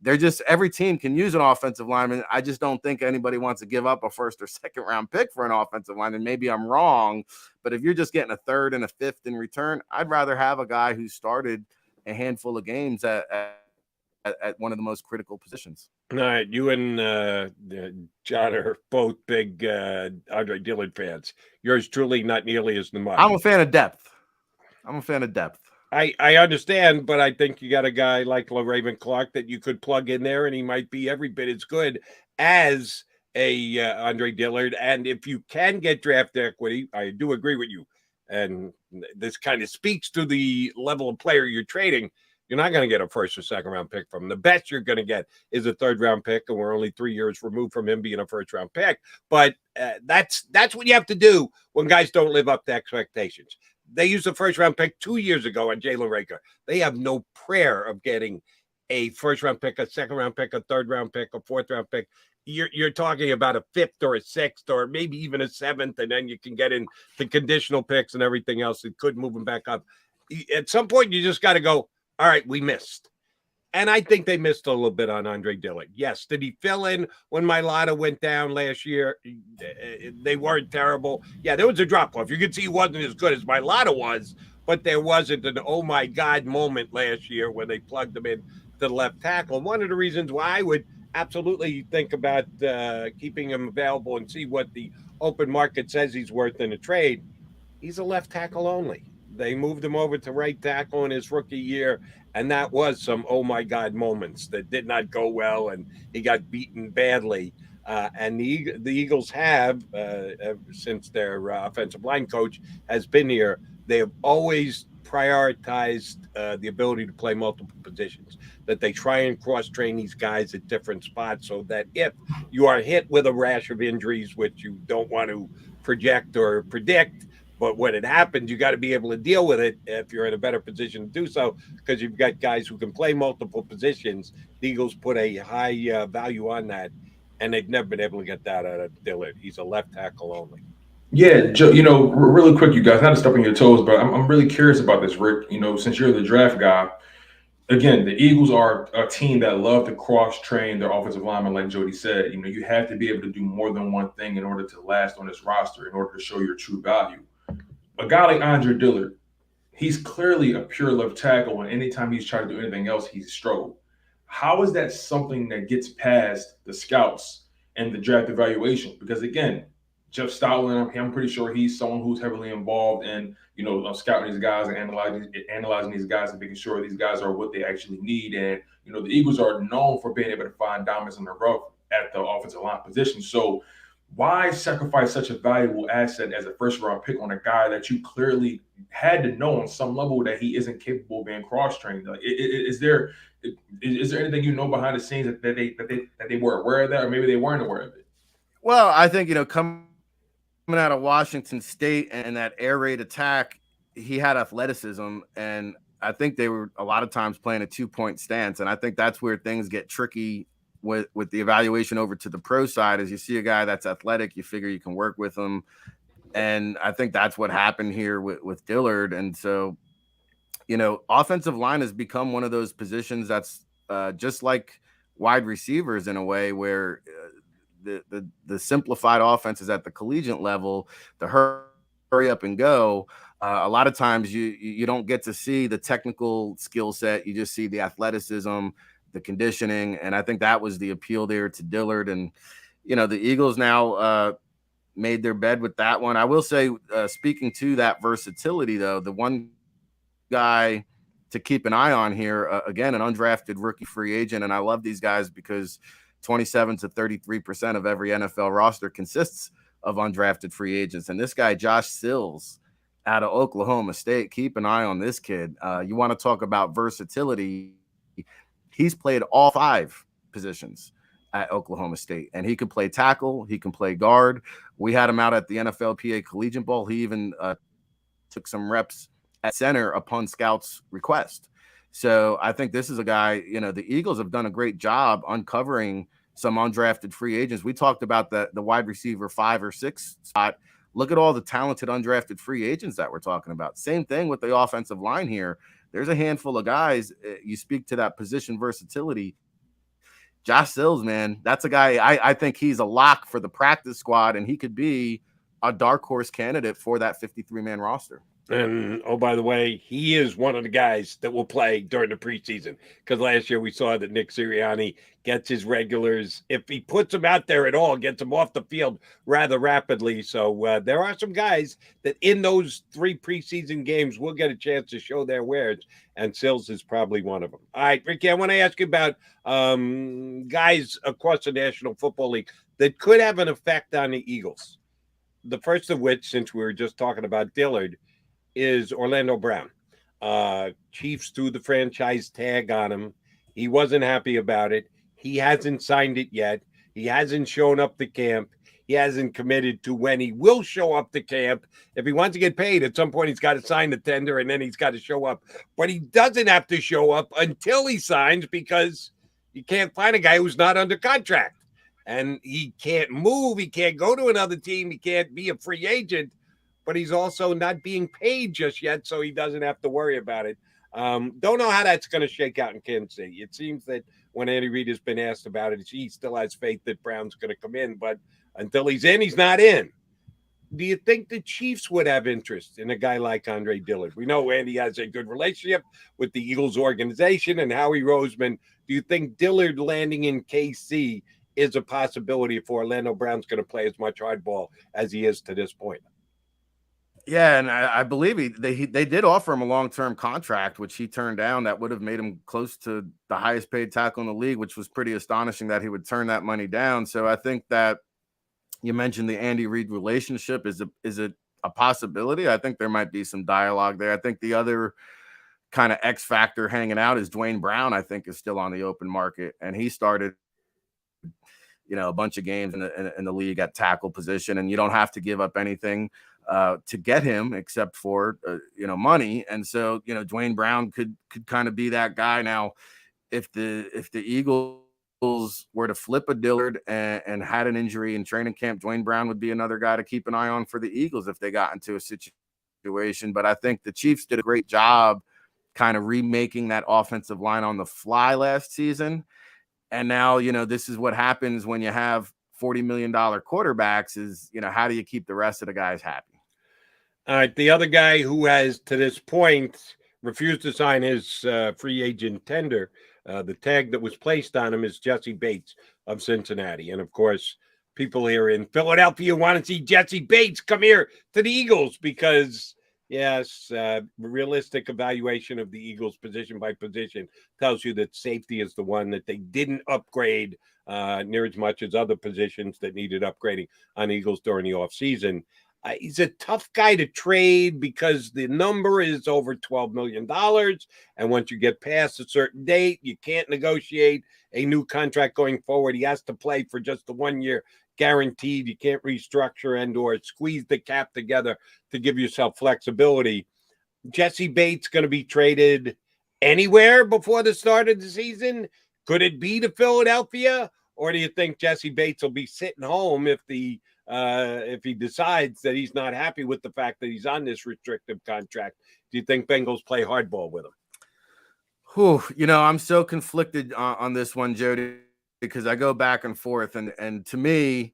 they're just, every team can use an offensive lineman. I just don't think anybody wants to give up a first or second round pick for an offensive lineman. Maybe I'm wrong, but if you're just getting a third and a fifth in return, I'd rather have a guy who started a handful of games at one of the most critical positions. All right, you and John are both big Andre Dillard fans. Yours truly not nearly as much. I'm a fan of depth. I understand, but I think you got a guy like LaRaven Clark that you could plug in there, and he might be every bit as good as a Andre Dillard. And if you can get draft equity, I do agree with you. And this kind of speaks to the level of player you're trading. You're not going to get a first or second round pick from him. The best you're going to get is a third round pick, and we're only 3 years removed from him being a first round pick. But that's what you have to do when guys don't live up to expectations. They used a first round pick 2 years ago on Jalen Raker. They have no prayer of getting a first round pick, a second round pick, a third round pick, a fourth round pick. You're talking about a fifth or a sixth or maybe even a seventh, and then you can get in the conditional picks and everything else that could move them back up. At some point, you just got to go, all right, we missed. And I think they missed a little bit on Andre Dillard. Yes, did he fill in when Mailata went down last year? They weren't terrible. Yeah, there was a drop-off. You could see he wasn't as good as Mailata was, but there wasn't an oh my God moment last year when they plugged him in to the left tackle. And one of the reasons why I would absolutely think about keeping him available and see what the open market says he's worth in a trade, he's a left tackle only. They moved him over to right tackle in his rookie year, and that was some oh my God moments that did not go well, and he got beaten badly. And the Eagles have, since their offensive line coach has been here, they have always prioritized the ability to play multiple positions, that they try and cross-train these guys at different spots so that if you are hit with a rash of injuries, which you don't want to project or predict, but when it happens, you got to be able to deal with it if you're in a better position to do so, because you've got guys who can play multiple positions. The Eagles put a high value on that, and they've never been able to get that out of Dillard. He's a left tackle only. Yeah, Joe, really quick, you guys, not to step on your toes, but I'm really curious about this, Rick. Since you're the draft guy, again, the Eagles are a team that love to cross-train their offensive linemen, like Jody said. You have to be able to do more than one thing in order to last on this roster, in order to show your true value. A guy like Andre Dillard, he's clearly a pure left tackle, and anytime he's tried to do anything else, he's struggled. How is that something that gets past the scouts and the draft evaluation? Because again, Jeff Stoutland, I'm pretty sure he's someone who's heavily involved in, scouting these guys and analyzing these guys and making sure these guys are what they actually need. And, the Eagles are known for being able to find diamonds in the rough at the offensive line position. So why sacrifice such a valuable asset as a first-round pick on a guy that you clearly had to know on some level that he isn't capable of being cross-trained? Is there anything behind the scenes that they were aware of that, or maybe they weren't aware of it? Well, I think coming out of Washington State and that air raid attack, he had athleticism, and I think they were a lot of times playing a 2-point stance, and I think that's where things get tricky with the evaluation over to the pro side. Is you see a guy that's athletic, you figure you can work with him, and I think that's what happened here with Dillard. And so, offensive line has become one of those positions that's just like wide receivers in a way, where the simplified offenses at the collegiate level, the hurry up and go. A lot of times you don't get to see the technical skill set. You just see the athleticism, the conditioning. And I think that was the appeal there to Dillard. And, the Eagles now made their bed with that one. I will say, speaking to that versatility, though, the one guy to keep an eye on here, again, an undrafted rookie free agent. And I love these guys because 27 to 33% of every NFL roster consists of undrafted free agents. And this guy, Josh Sills, out of Oklahoma State, keep an eye on this kid. You want to talk about versatility. He's played all 5 positions at Oklahoma State, and he can play tackle. He can play guard. We had him out at the NFLPA Collegiate Bowl. He even took some reps at center upon scouts' request. So I think this is a guy, the Eagles have done a great job uncovering some undrafted free agents. We talked about the wide receiver 5 or 6 spot. Look at all the talented undrafted free agents that we're talking about. Same thing with the offensive line here. There's a handful of guys. You speak to that position versatility. Josh Sills, man, that's a guy. I think he's a lock for the practice squad, and he could be a dark horse candidate for that 53-man roster. And, oh, by the way, he is one of the guys that will play during the preseason, because last year we saw that Nick Sirianni gets his regulars. If he puts them out there at all, gets them off the field rather rapidly. So there are some guys that in those 3 preseason games will get a chance to show their wares, and Sills is probably one of them. All right, Ricky, I want to ask you about guys across the National Football League that could have an effect on the Eagles. The first of which, since we were just talking about Dillard, is Orlando Brown. Chiefs threw the franchise tag on him. He wasn't happy about it. He hasn't signed it yet. He hasn't shown up to camp. He hasn't committed to when he will show up to camp. If he wants to get paid, at some point he's got to sign the tender, and then he's got to show up. But he doesn't have to show up until he signs, because you can't find a guy who's not under contract. And he can't move. He can't go to another team. He can't be a free agent. But he's also not being paid just yet, so he doesn't have to worry about it. Don't know how that's going to shake out in Kansas City. It seems that when Andy Reid has been asked about it, he still has faith that Brown's going to come in. But until he's in, he's not in. Do you think the Chiefs would have interest in a guy like Andre Dillard? We know Andy has a good relationship with the Eagles organization and Howie Roseman. Do you think Dillard landing in KC is a possibility if Orlando Brown's going to play as much hardball as he is to this point? Yeah, and I believe they did offer him a long-term contract, which he turned down. That would have made him close to the highest paid tackle in the league, which was pretty astonishing that he would turn that money down. So I think that you mentioned the Andy Reid relationship. Is it a possibility? I think there might be some dialogue there. I think the other kind of X factor hanging out is Dwayne Brown. I think is still on the open market, and he started a bunch of games in the league at tackle position, and you don't have to give up anything to get him except for money. And so Dwayne Brown could kind of be that guy. Now if the Eagles were to flip a Dillard and had an injury in training camp, Dwayne Brown would be another guy to keep an eye on for the Eagles if they got into a situation. But I think the Chiefs did a great job kind of remaking that offensive line on the fly last season. And now this is what happens when you have $40 million quarterbacks is, how do you keep the rest of the guys happy? All right. The other guy who has, to this point, refused to sign his free agent tender, the tag that was placed on him, is Jesse Bates of Cincinnati. And, of course, people here in Philadelphia want to see Jesse Bates come here to the Eagles because, yes, realistic evaluation of the Eagles position by position tells you that safety is the one that they didn't upgrade near as much as other positions that needed upgrading on Eagles during the offseason. He's a tough guy to trade because the number is over $12 million. And once you get past a certain date, you can't negotiate a new contract going forward. He has to play for just the 1 year guaranteed. You can't restructure and or squeeze the cap together to give yourself flexibility. Jesse Bates going to be traded anywhere before the start of the season? Could it be to Philadelphia? Or do you think Jesse Bates will be sitting home if he decides that he's not happy with the fact that he's on this restrictive contract? Do you think Bengals play hardball with him? I'm so conflicted on this one, Jody, because I go back and forth. And to me,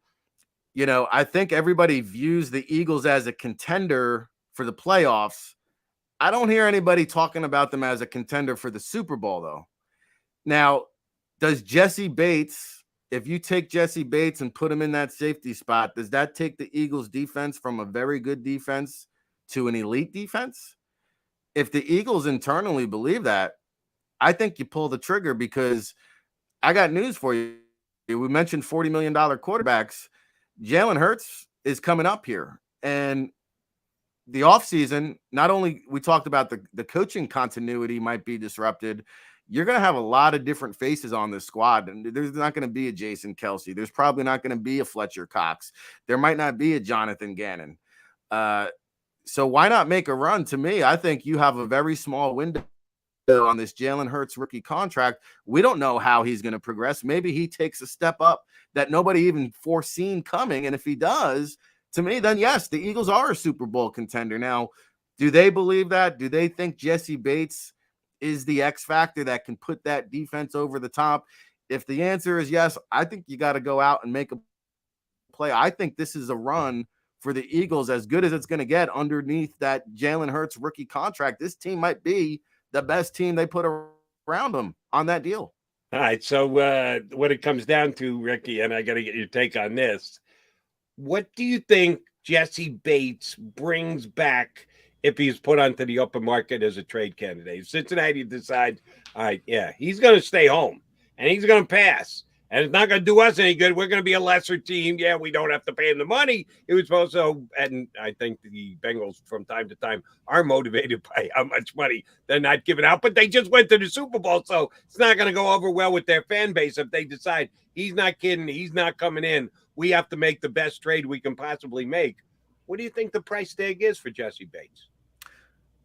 I think everybody views the Eagles as a contender for the playoffs. I don't hear anybody talking about them as a contender for the Super Bowl, though. Now, does Jesse Bates, if you take Jesse Bates and put him in that safety spot, does that take the Eagles defense from a very good defense to an elite defense? If the Eagles internally believe that, I think you pull the trigger, because I got news for you. We mentioned $40 million quarterbacks. Jalen Hurts is coming up here. And the offseason, not only we talked about the coaching continuity might be disrupted, you're going to have a lot of different faces on this squad. And there's not going to be a Jason Kelsey. There's probably not going to be a Fletcher Cox. There might not be a Jonathan Gannon. So why not make a run? To me, I think you have a very small window on this Jalen Hurts rookie contract. We don't know how he's going to progress. Maybe he takes a step up that nobody even foreseen coming. And if he does, to me, then yes, the Eagles are a Super Bowl contender. Now, do they believe that? Do they think Jesse Bates is the X factor that can put that defense over the top? If the answer is yes, I think you got to go out and make a play. I think this is a run for the Eagles as good as it's going to get underneath that Jalen Hurts rookie contract. This team might be the best team they put around them on that deal. All right. So what it comes down to, Ricky, and I got to get your take on this. What do you think Jesse Bates brings back if he's put onto the open market as a trade candidate? If Cincinnati decides, all right, yeah, he's going to stay home and he's going to pass. And it's not going to do us any good. We're going to be a lesser team. Yeah, we don't have to pay him the money. It was also, and I think the Bengals from time to time are motivated by how much money they're not giving out, but they just went to the Super Bowl. So it's not going to go over well with their fan base if they decide he's not kidding, he's not coming in. We have to make the best trade we can possibly make. What do you think the price tag is for Jesse Bates?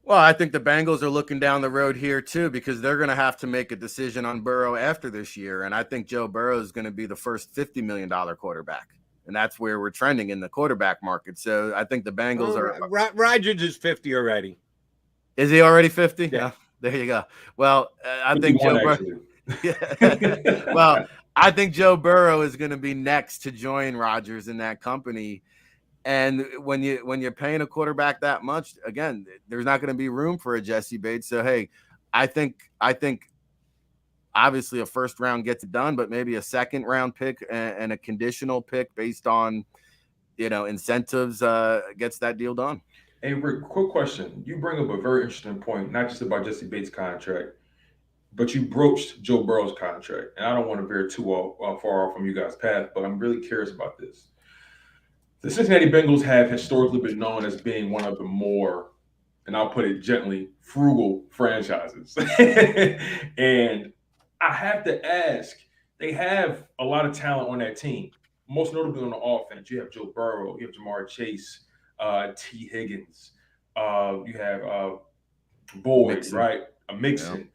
Well, I think the Bengals are looking down the road here too, because they're going to have to make a decision on Burrow after this year. And I think Joe Burrow is going to be the first $50 million quarterback. And that's where we're trending in the quarterback market. So I think the Bengals are. Rodgers is 50 already. Is he already 50? Yeah. There you go. Well, I think Joe Burrow. Well, I think Joe Burrow is going to be next to join Rodgers in that company. And when you're paying a quarterback that much, again, there's not going to be room for a Jesse Bates. So, hey, I think obviously a first round gets it done, but maybe a second round pick and a conditional pick based on, incentives gets that deal done. Hey, Rick, quick question. You bring up a very interesting point, not just about Jesse Bates' contract, but you broached Joe Burrow's contract. And I don't want to veer too far off from you guys' path, but I'm really curious about this. The Cincinnati Bengals have historically been known as being one of the more, and I'll put it gently, frugal franchises. And I have to ask, they have a lot of talent on that team, most notably on the offense. You have Joe Burrow, you have Jamar Chase, T. Higgins, you have Boyd, Mixon. Right? Mixon.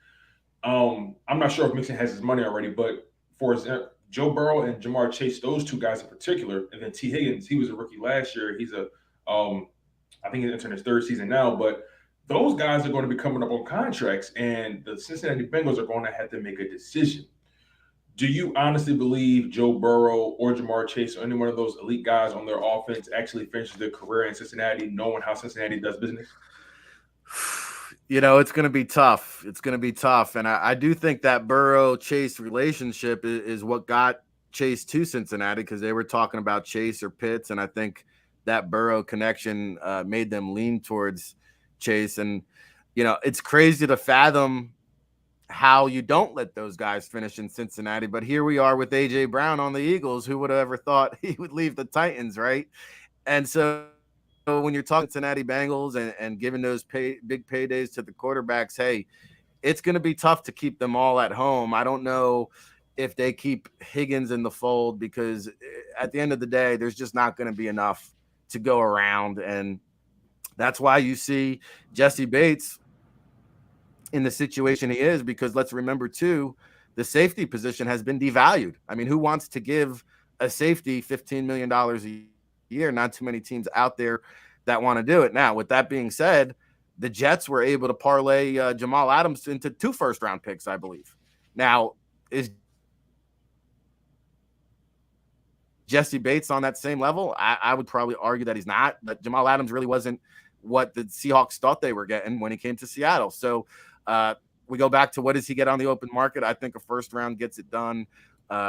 Yeah. I'm not sure if Mixon has his money already, but for example, Joe Burrow and Jamar Chase, those two guys in particular, and then T. Higgins, he was a rookie last year. He's I think he's entering his third season now, but those guys are going to be coming up on contracts, and the Cincinnati Bengals are going to have to make a decision. Do you honestly believe Joe Burrow or Jamar Chase or any one of those elite guys on their offense actually finishes their career in Cincinnati, knowing how Cincinnati does business? It's going to be tough. It's going to be tough. And I do think that Burrow-Chase relationship is what got Chase to Cincinnati, because they were talking about Chase or Pitts. And I think that Burrow connection made them lean towards Chase. And, it's crazy to fathom how you don't let those guys finish in Cincinnati. But here we are with A.J. Brown on the Eagles. Who would have ever thought he would leave the Titans, right? And so when you're talking Cincinnati Bengals and giving those big paydays to the quarterbacks, hey, it's going to be tough to keep them all at home. I don't know if they keep Higgins in the fold, because at the end of the day, there's just not going to be enough to go around. And that's why you see Jesse Bates in the situation he is, because let's remember too, the safety position has been devalued. I mean, who wants to give a safety $15 million a year? Not too many teams out there that want to do it. Now, with that being said, the Jets were able to parlay Jamal Adams into 2 first-round picks, I believe. Now, is Jesse Bates on that same level? I would probably argue that he's not, but Jamal Adams really wasn't what the Seahawks thought they were getting when he came to Seattle. So we go back to, what does he get on the open market? I think a first round gets it done,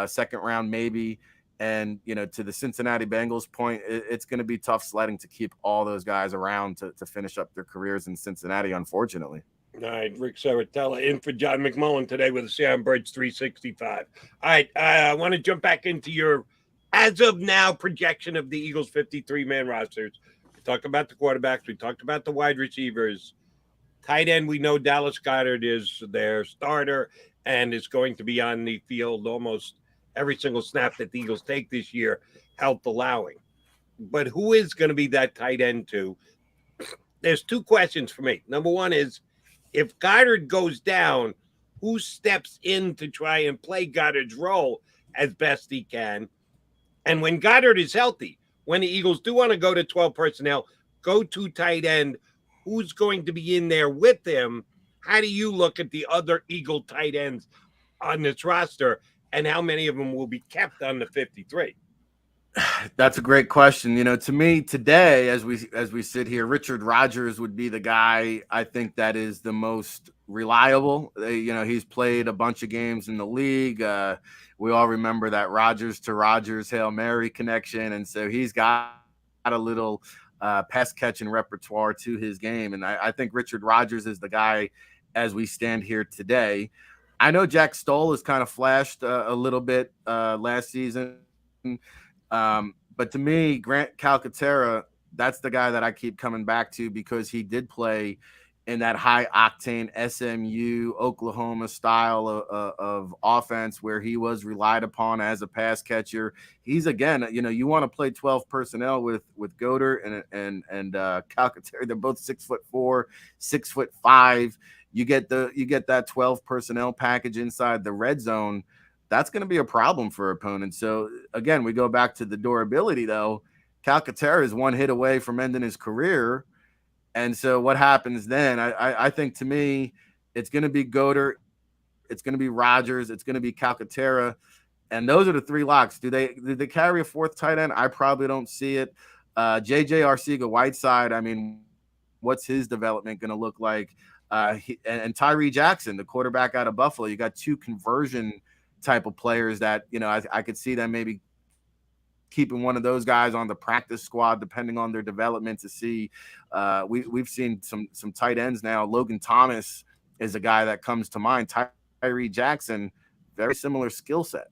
second round maybe. And, to the Cincinnati Bengals point, it's going to be tough sledding to keep all those guys around to finish up their careers in Cincinnati, unfortunately. All right, Rick Saratella in for John McMullen today with the Sound Birds 365. All right, I want to jump back into your as of now projection of the Eagles 53-man rosters. We talked about the quarterbacks. We talked about the wide receivers. Tight end, we know Dallas Goedert is their starter and is going to be on the field almost every single snap that the Eagles take this year, health allowing. But who is going to be that tight end to? There's 2 questions for me. Number one is, if Goddard goes down, who steps in to try and play Goddard's role as best he can? And when Goddard is healthy, when the Eagles do want to go to 12 personnel, go to tight end, who's going to be in there with him? How do you look at the other Eagle tight ends on this roster and how many of them will be kept on the 53? That's a great question. To me today, as we sit here, Richard Rodgers would be the guy I think that is the most reliable. He's played a bunch of games in the league. We all remember that Rodgers to Rodgers Hail Mary connection, and so he's got a little pass catching repertoire to his game. And I think Richard Rodgers is the guy as we stand here today. I know Jack Stoll has kind of flashed a little bit last season. But to me, Grant Calcaterra, that's the guy that I keep coming back to because he did play in that high octane SMU Oklahoma style of offense where he was relied upon as a pass catcher. He's again, you want to play 12 personnel with Goddard and Calcaterra. They're both 6'4", 6'5". You get that 12 personnel package inside the red zone. That's going to be a problem for opponents. So again, we go back to the durability though. Calcaterra is one hit away from ending his career. And so what happens then? I think to me, it's going to be Goddard, it's going to be Rodgers, it's going to be Calcaterra. And those are the three locks. Do they carry a fourth tight end? I probably don't see it. JJ Arcega-Whiteside, I mean, what's his development going to look like? And Tyree Jackson, the quarterback out of Buffalo. You got two conversion type of players that, I could see them maybe keeping one of those guys on the practice squad, depending on their development to see. We've seen some tight ends now. Logan Thomas is a guy that comes to mind. Tyree Jackson, very similar skill set.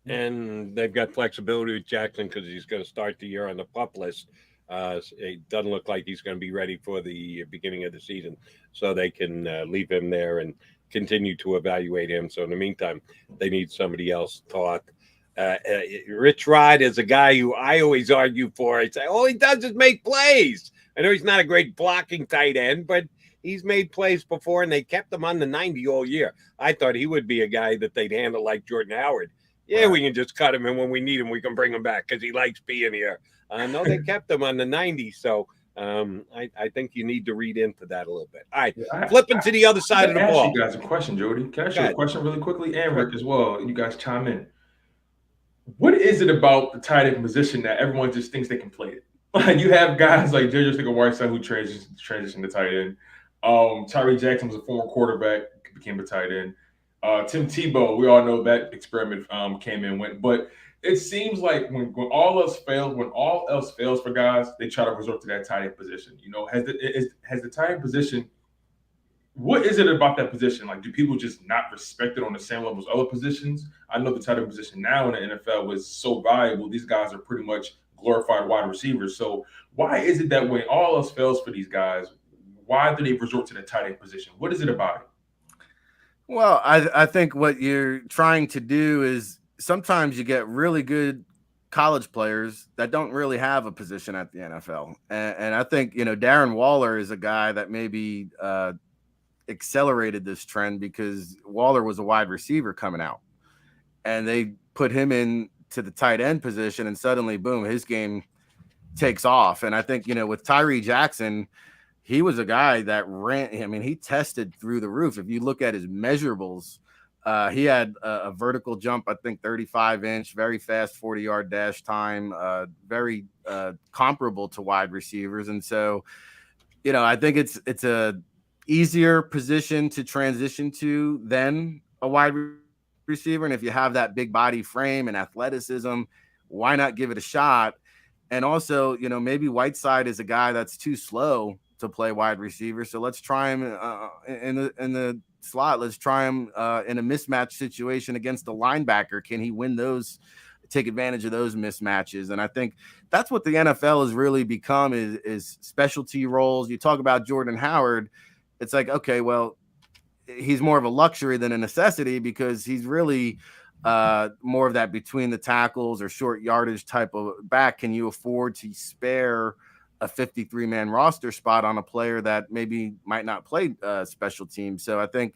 And they've got flexibility with Jackson because he's going to start the year on the PUP list. It doesn't look like he's going to be ready for the beginning of the season, so they can leave him there and continue to evaluate him. So in the meantime, they need somebody else to talk. Rich Rod is a guy who I always argue for. I say, all he does is make plays. I know he's not a great blocking tight end, but he's made plays before, and they kept him on the 90 all year. I thought he would be a guy that they'd handle like Jordan Howard. Yeah, we can just cut him, and when we need him, we can bring him back because he likes being here. No, they kept him on the 90, so I think you need to read into that a little bit. All right, flipping to the other side of the ball. I ask you guys a question, Jody. Can I ask you a question really quickly? And Rick as well. You guys chime in. What is it about the tight end position that everyone just thinks they can play it? Like you have guys like JJ Arcega-Whiteside who transitioned to tight end. Tyree Jackson was a former quarterback, became a tight end. Tim Tebow, we all know that experiment came and went. But it seems like when all else fails for guys, they try to resort to that tight end position. Has the tight end position? What is it about that position? Like, do people just not respect it on the same level as other positions? I know the tight end position now in the NFL is so valuable. These guys are pretty much glorified wide receivers. So why is it that when all else fails for these guys, why do they resort to the tight end position? What is it about it? Well, I think what you're trying to do is sometimes you get really good college players that don't really have a position at the NFL. And I think, Darren Waller is a guy that maybe accelerated this trend because Waller was a wide receiver coming out. And they put him in to the tight end position and suddenly, boom, his game takes off. And I think, with Tyree Jackson, he was a guy that ran. I mean, he tested through the roof. If you look at his measurables, he had a vertical jump, I think 35-inch, very fast 40-yard dash time, very comparable to wide receivers. And so, I think it's a easier position to transition to than a wide receiver. And if you have that big body frame and athleticism, why not give it a shot? And also, maybe Whiteside is a guy that's too slow to play wide receiver. So let's try him in the slot. Let's try him in a mismatch situation against the linebacker. Can he win those, take advantage of those mismatches? And I think that's what the NFL has really become is specialty roles. You talk about Jordan Howard. It's like, okay, well, he's more of a luxury than a necessity because he's really more of that between the tackles or short yardage type of back. Can you afford to spare a 53-man roster spot on a player that maybe might not play special teams? So I think,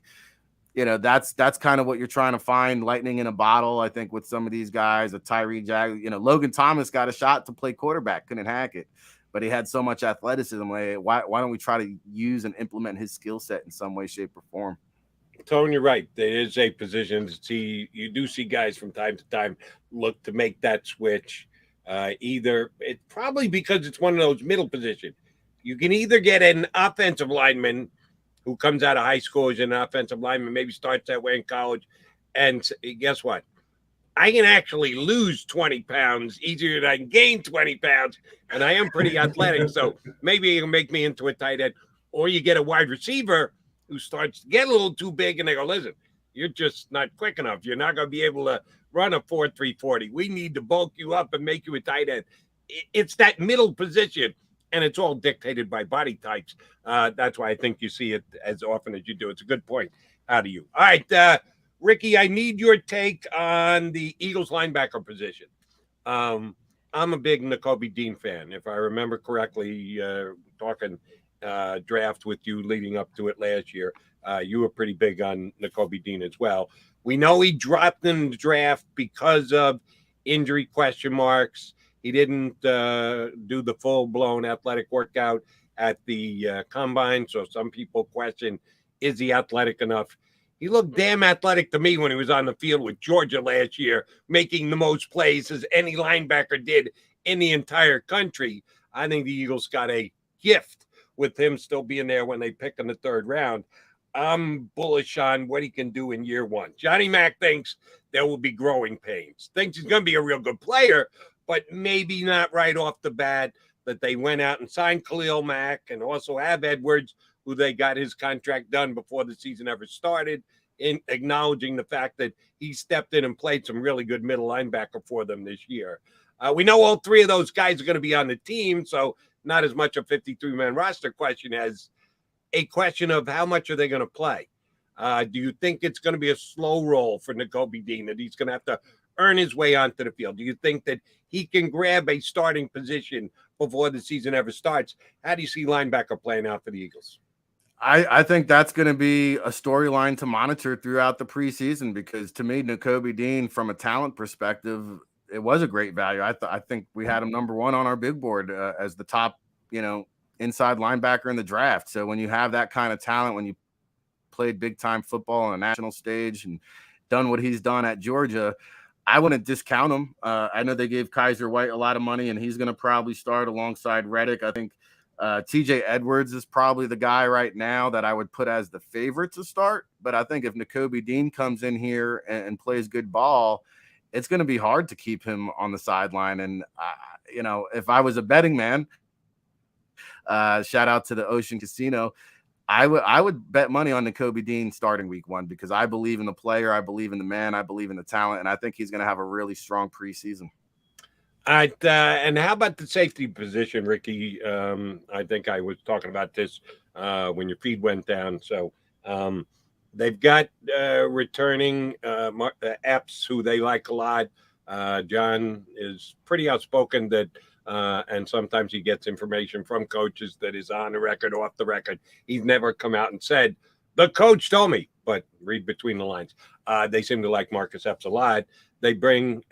that's kind of what you're trying to find, lightning in a bottle. I think with some of these guys, a Tyree Jackson, Logan Thomas got a shot to play quarterback, couldn't hack it, but he had so much athleticism. Like, why don't we try to use and implement his skill set in some way, shape, or form? Tone, you're right. There is a position to see. You do see guys from time to time look to make that switch. Either it's probably because it's one of those middle positions. You can either get an offensive lineman who comes out of high school as an offensive lineman, maybe starts that way in college, and guess what? I can actually lose 20 pounds easier than I can gain 20 pounds, and I am pretty athletic, so maybe you can make me into a tight end. Or you get a wide receiver who starts to get a little too big, and they go, listen, you're just not quick enough. You're not going to be able to run a 4.3 40. We need to bulk you up and make you a tight end. It's that middle position, and it's all dictated by body types. That's why I think you see it as often as you do. It's a good point out of you. All right, Ricky, I need your take on the Eagles linebacker position. I'm a big Nakobe Dean fan. If I remember correctly, talking draft with you leading up to it last year, you were pretty big on Nakobe Dean as well. We know he dropped in the draft because of injury question marks. He didn't do the full-blown athletic workout at the combine, so some people question, is he athletic enough? He looked damn athletic to me when he was on the field with Georgia last year, making the most plays as any linebacker did in the entire country. I think the Eagles got a gift with him still being there when they pick in the third round. I'm bullish on what he can do in year one. Johnny Mack thinks there will be growing pains. Thinks he's going to be a real good player, but maybe not right off the bat that they went out and signed Khalil Mack and also have Edwards, who they got his contract done before the season ever started, in acknowledging the fact that he stepped in and played some really good middle linebacker for them this year. We know all three of those guys are going to be on the team, so not as much a 53-man roster question as a question of how much are they going to play. Do you think it's going to be a slow roll for Nakobe Dean, that he's going to have to earn his way onto the field? Do you think that he can grab a starting position before the season ever starts? How do you see linebacker playing out for the Eagles? I think that's going to be a storyline to monitor throughout the preseason, because to me, Nakobe Dean, from a talent perspective, it was a great value. I think we had him number one on our big board as the top, inside linebacker in the draft. So when you have that kind of talent, when you played big time football on a national stage and done what he's done at Georgia, I wouldn't discount him. I know they gave Kaiser White a lot of money, and he's going to probably start alongside Reddick. I think TJ Edwards is probably the guy right now that I would put as the favorite to start. But I think if Nakobe Dean comes in here and plays good ball, it's going to be hard to keep him on the sideline. And, if I was a betting man, shout out to the Ocean Casino, I would bet money on Nakobe Dean starting week one, because I believe in the player, I believe in the man, I believe in the talent, and I think he's going to have a really strong preseason. All right, and how about the safety position, Ricky? I think I was talking about this when your feed went down. So they've got returning Epps, who they like a lot. John is pretty outspoken that, and sometimes he gets information from coaches that is on the record, off the record. He's never come out and said, the coach told me, but read between the lines. They seem to like Marcus Epps a lot. They bring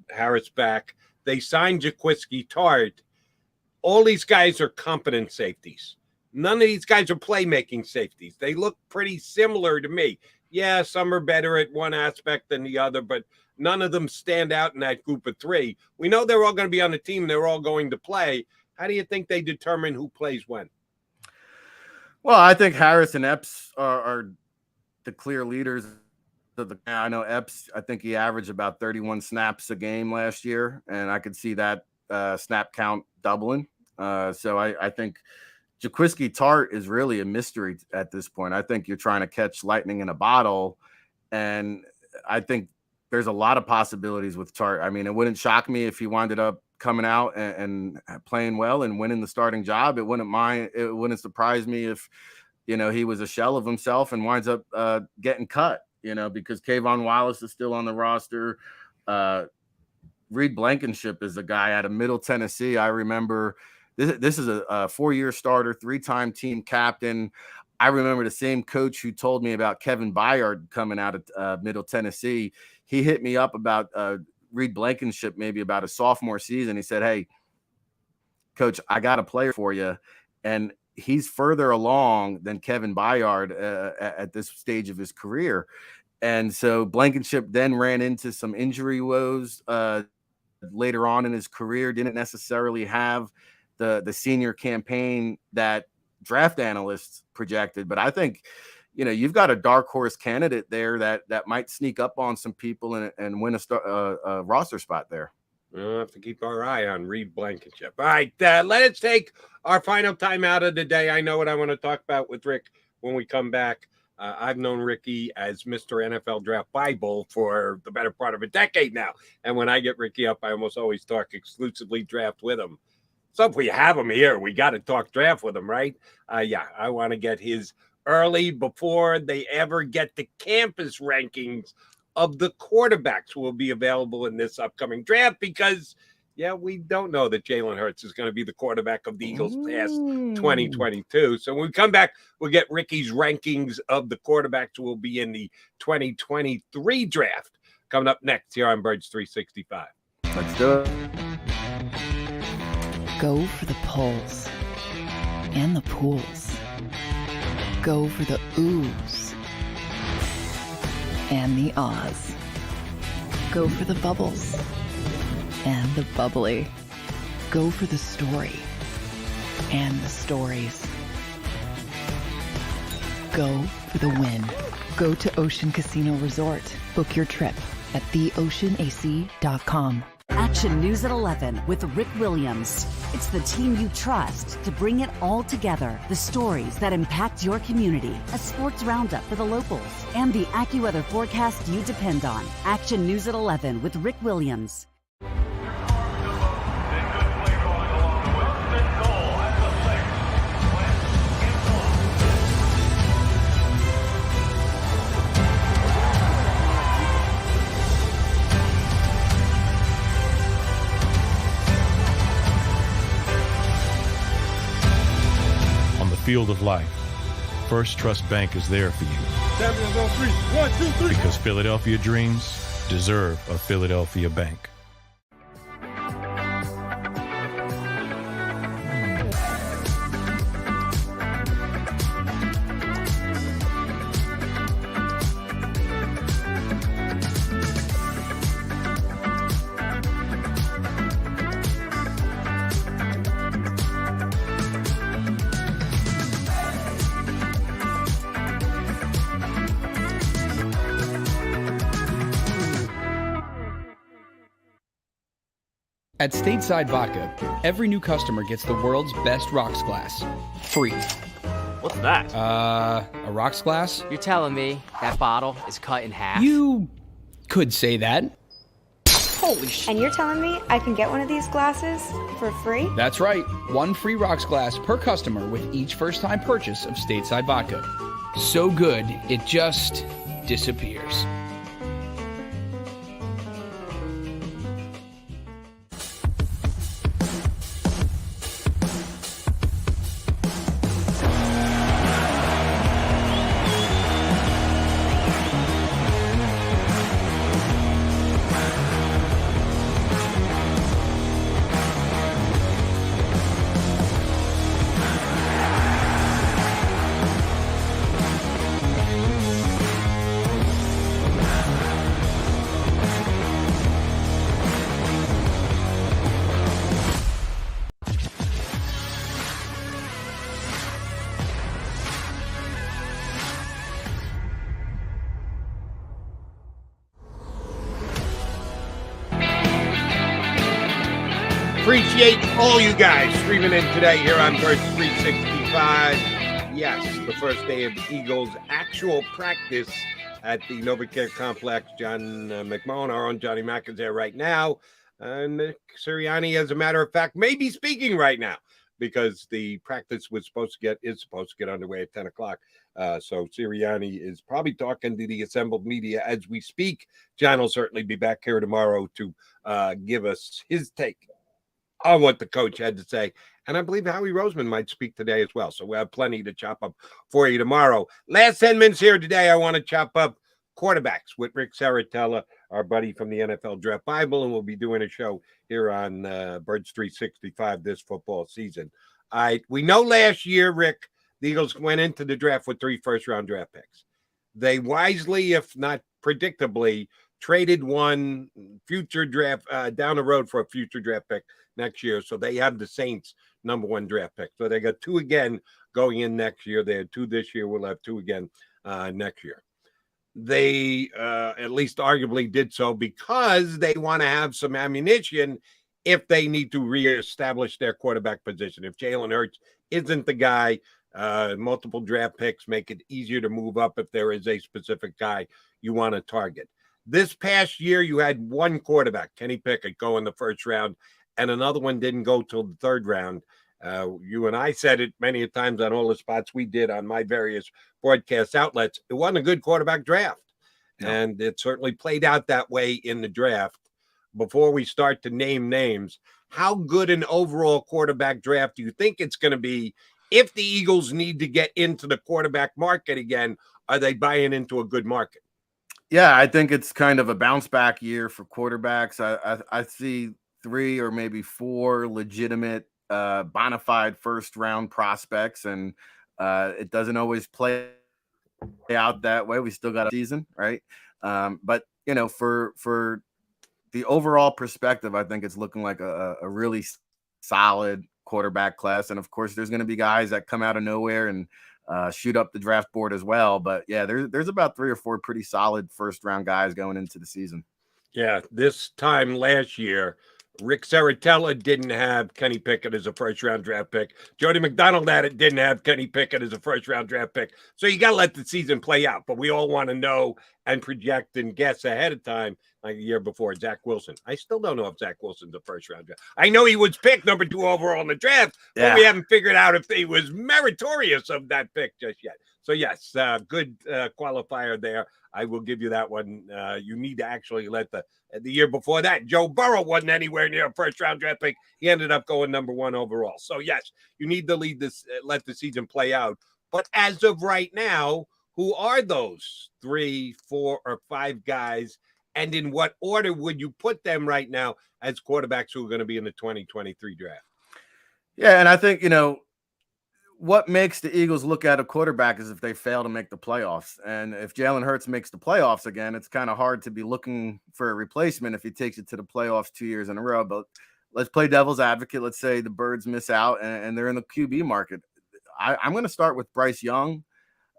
Harris back. They signed Jaquiski Tart. All these guys are competent safeties. None of these guys are playmaking safeties. They look pretty similar to me. Yeah, some are better at one aspect than the other, but none of them stand out in that group of three. We know they're all going to be on the team. They're all going to play. How do you think they determine who plays when? Well, I think Harris and Epps are the clear leaders. I know Epps, I think he averaged about 31 snaps a game last year, and I could see that snap count doubling. So I think Jaquiski Tart is really a mystery at this point. I think you're trying to catch lightning in a bottle, and I think there's a lot of possibilities with Tart. I mean, it wouldn't shock me if he wound up coming out and playing well and winning the starting job. It wouldn't surprise me if, he was a shell of himself and winds up getting cut. Because Kayvon Wallace is still on the roster. Reed Blankenship is a guy out of Middle Tennessee. I remember this is a 4-year starter, 3-time team captain. I remember the same coach who told me about Kevin Byard coming out of Middle Tennessee. He hit me up about Reed Blankenship maybe about a sophomore season. He said, "Hey, coach, I got a player for you." And he's further along than Kevin Byard at this stage of his career. And so Blankenship then ran into some injury woes later on in his career, didn't necessarily have the senior campaign that draft analysts projected. But I think, you've got a dark horse candidate there that might sneak up on some people and win a roster spot there. We'll have to keep our eye on Reed Blankenship. All right, let's take our final time out of the day. I know what I want to talk about with Rick when we come back. I've known Ricky as Mr. NFL Draft Bible for the better part of a decade now. And when I get Ricky up, I almost always talk exclusively draft with him. So if we have him here, we got to talk draft with him, right? I want to get his early before they ever get to campus rankings of the quarterbacks who will be available in this upcoming draft because, we don't know that Jalen Hurts is going to be the quarterback of the Eagles past 2022. So when we come back, we'll get Ricky's rankings of the quarterbacks who will be in the 2023 draft coming up next here on Birds 365. Let's do it. Go for the polls and the pools. Go for the oohs and the ahs. Go for the bubbles and the bubbly. Go for the story and the stories. Go for the win. Go to Ocean Casino Resort. Book your trip at theoceanac.com. Action News at 11 with Rick Williams. It's the team you trust to bring it all together. The stories that impact your community. A sports roundup for the locals. And the AccuWeather forecast you depend on. Action News at 11 with Rick Williams. Field of life, First Trust Bank is there for you. Champions on three. 1, 2, 3. Because Philadelphia dreams deserve a Philadelphia bank. At Stateside Vodka, every new customer gets the world's best rocks glass. Free. What's that? A rocks glass? You're telling me that bottle is cut in half? You could say that. Holy shit. And you're telling me I can get one of these glasses for free? That's right. One free rocks glass per customer with each first-time purchase of Stateside Vodka. So good, it just disappears. Appreciate all you guys streaming in today here on Birds 365. Yes, the first day of Eagles actual practice at the NovaCare Complex. John McMullen, our own Johnny Mack, is there right now. Nick Sirianni, as a matter of fact, may be speaking right now because the practice is supposed to get underway at 10 o'clock. So Sirianni is probably talking to the assembled media as we speak. John will certainly be back here tomorrow to give us his take on what the coach had to say. And I believe Howie Roseman might speak today as well. So we have plenty to chop up for you tomorrow. Last 10 minutes here today, I want to chop up quarterbacks with Rick Saratella, our buddy from the NFL Draft Bible, and we'll be doing a show here on Birds 365 this football season. All right. We know last year, Rick, the Eagles went into the draft with 3 first-round draft picks. They wisely, if not predictably, traded one future draft down the road for a future draft pick next year. So they have the Saints' #1 draft pick. So they got 2 again going in next year. They had 2 this year. We'll have 2 again next year. They at least arguably did so because they want to have some ammunition if they need to reestablish their quarterback position. If Jalen Hurts isn't the guy, multiple draft picks make it easier to move up if there is a specific guy you want to target. This past year, you had 1 quarterback, Kenny Pickett, go in the first round, and another one didn't go till the 3rd round. You and I said it many times on all the spots we did on my various broadcast outlets. It wasn't a good quarterback draft, and it certainly played out that way in the draft. Before we start to name names, how good an overall quarterback draft do you think it's going to be if the Eagles need to get into the quarterback market again? Are they buying into a good market? Yeah, I think it's kind of a bounce back year for quarterbacks. I see 3 or maybe 4 legitimate bona fide first round prospects, and it doesn't always play out that way. We still got a season, right? But for the overall perspective, I think it's looking like a really solid quarterback class. And of course, there's going to be guys that come out of nowhere and shoot up the draft board as well. But yeah, there's about 3 or 4 pretty solid first round guys going into the season. Yeah, this time last year, Rick Saratella didn't have Kenny Pickett as a first-round draft pick. Jody McDonald didn't have Kenny Pickett as a first-round draft pick. So you got to let the season play out. But we all want to know and project and guess ahead of time, like the year before, Zach Wilson. I still don't know if Zach Wilson's a first-round draft. I know he was picked #2 overall in the draft, but we haven't figured out if he was meritorious of that pick just yet. So, yes, good qualifier there. I will give you that one. You need to actually let the year before that, Joe Burrow wasn't anywhere near a first-round draft pick. He ended up going #1 overall. So, yes, you need to let the season play out. But as of right now, who are those 3, 4, or 5 guys, and in what order would you put them right now as quarterbacks who are going to be in the 2023 draft? Yeah, and I think, what makes the Eagles look at a quarterback is if they fail to make the playoffs. And if Jalen Hurts makes the playoffs again, it's kind of hard to be looking for a replacement if he takes it to the playoffs 2 years in a row. But let's play devil's advocate. Let's say the Birds miss out and they're in the QB market. I'm going to start with Bryce Young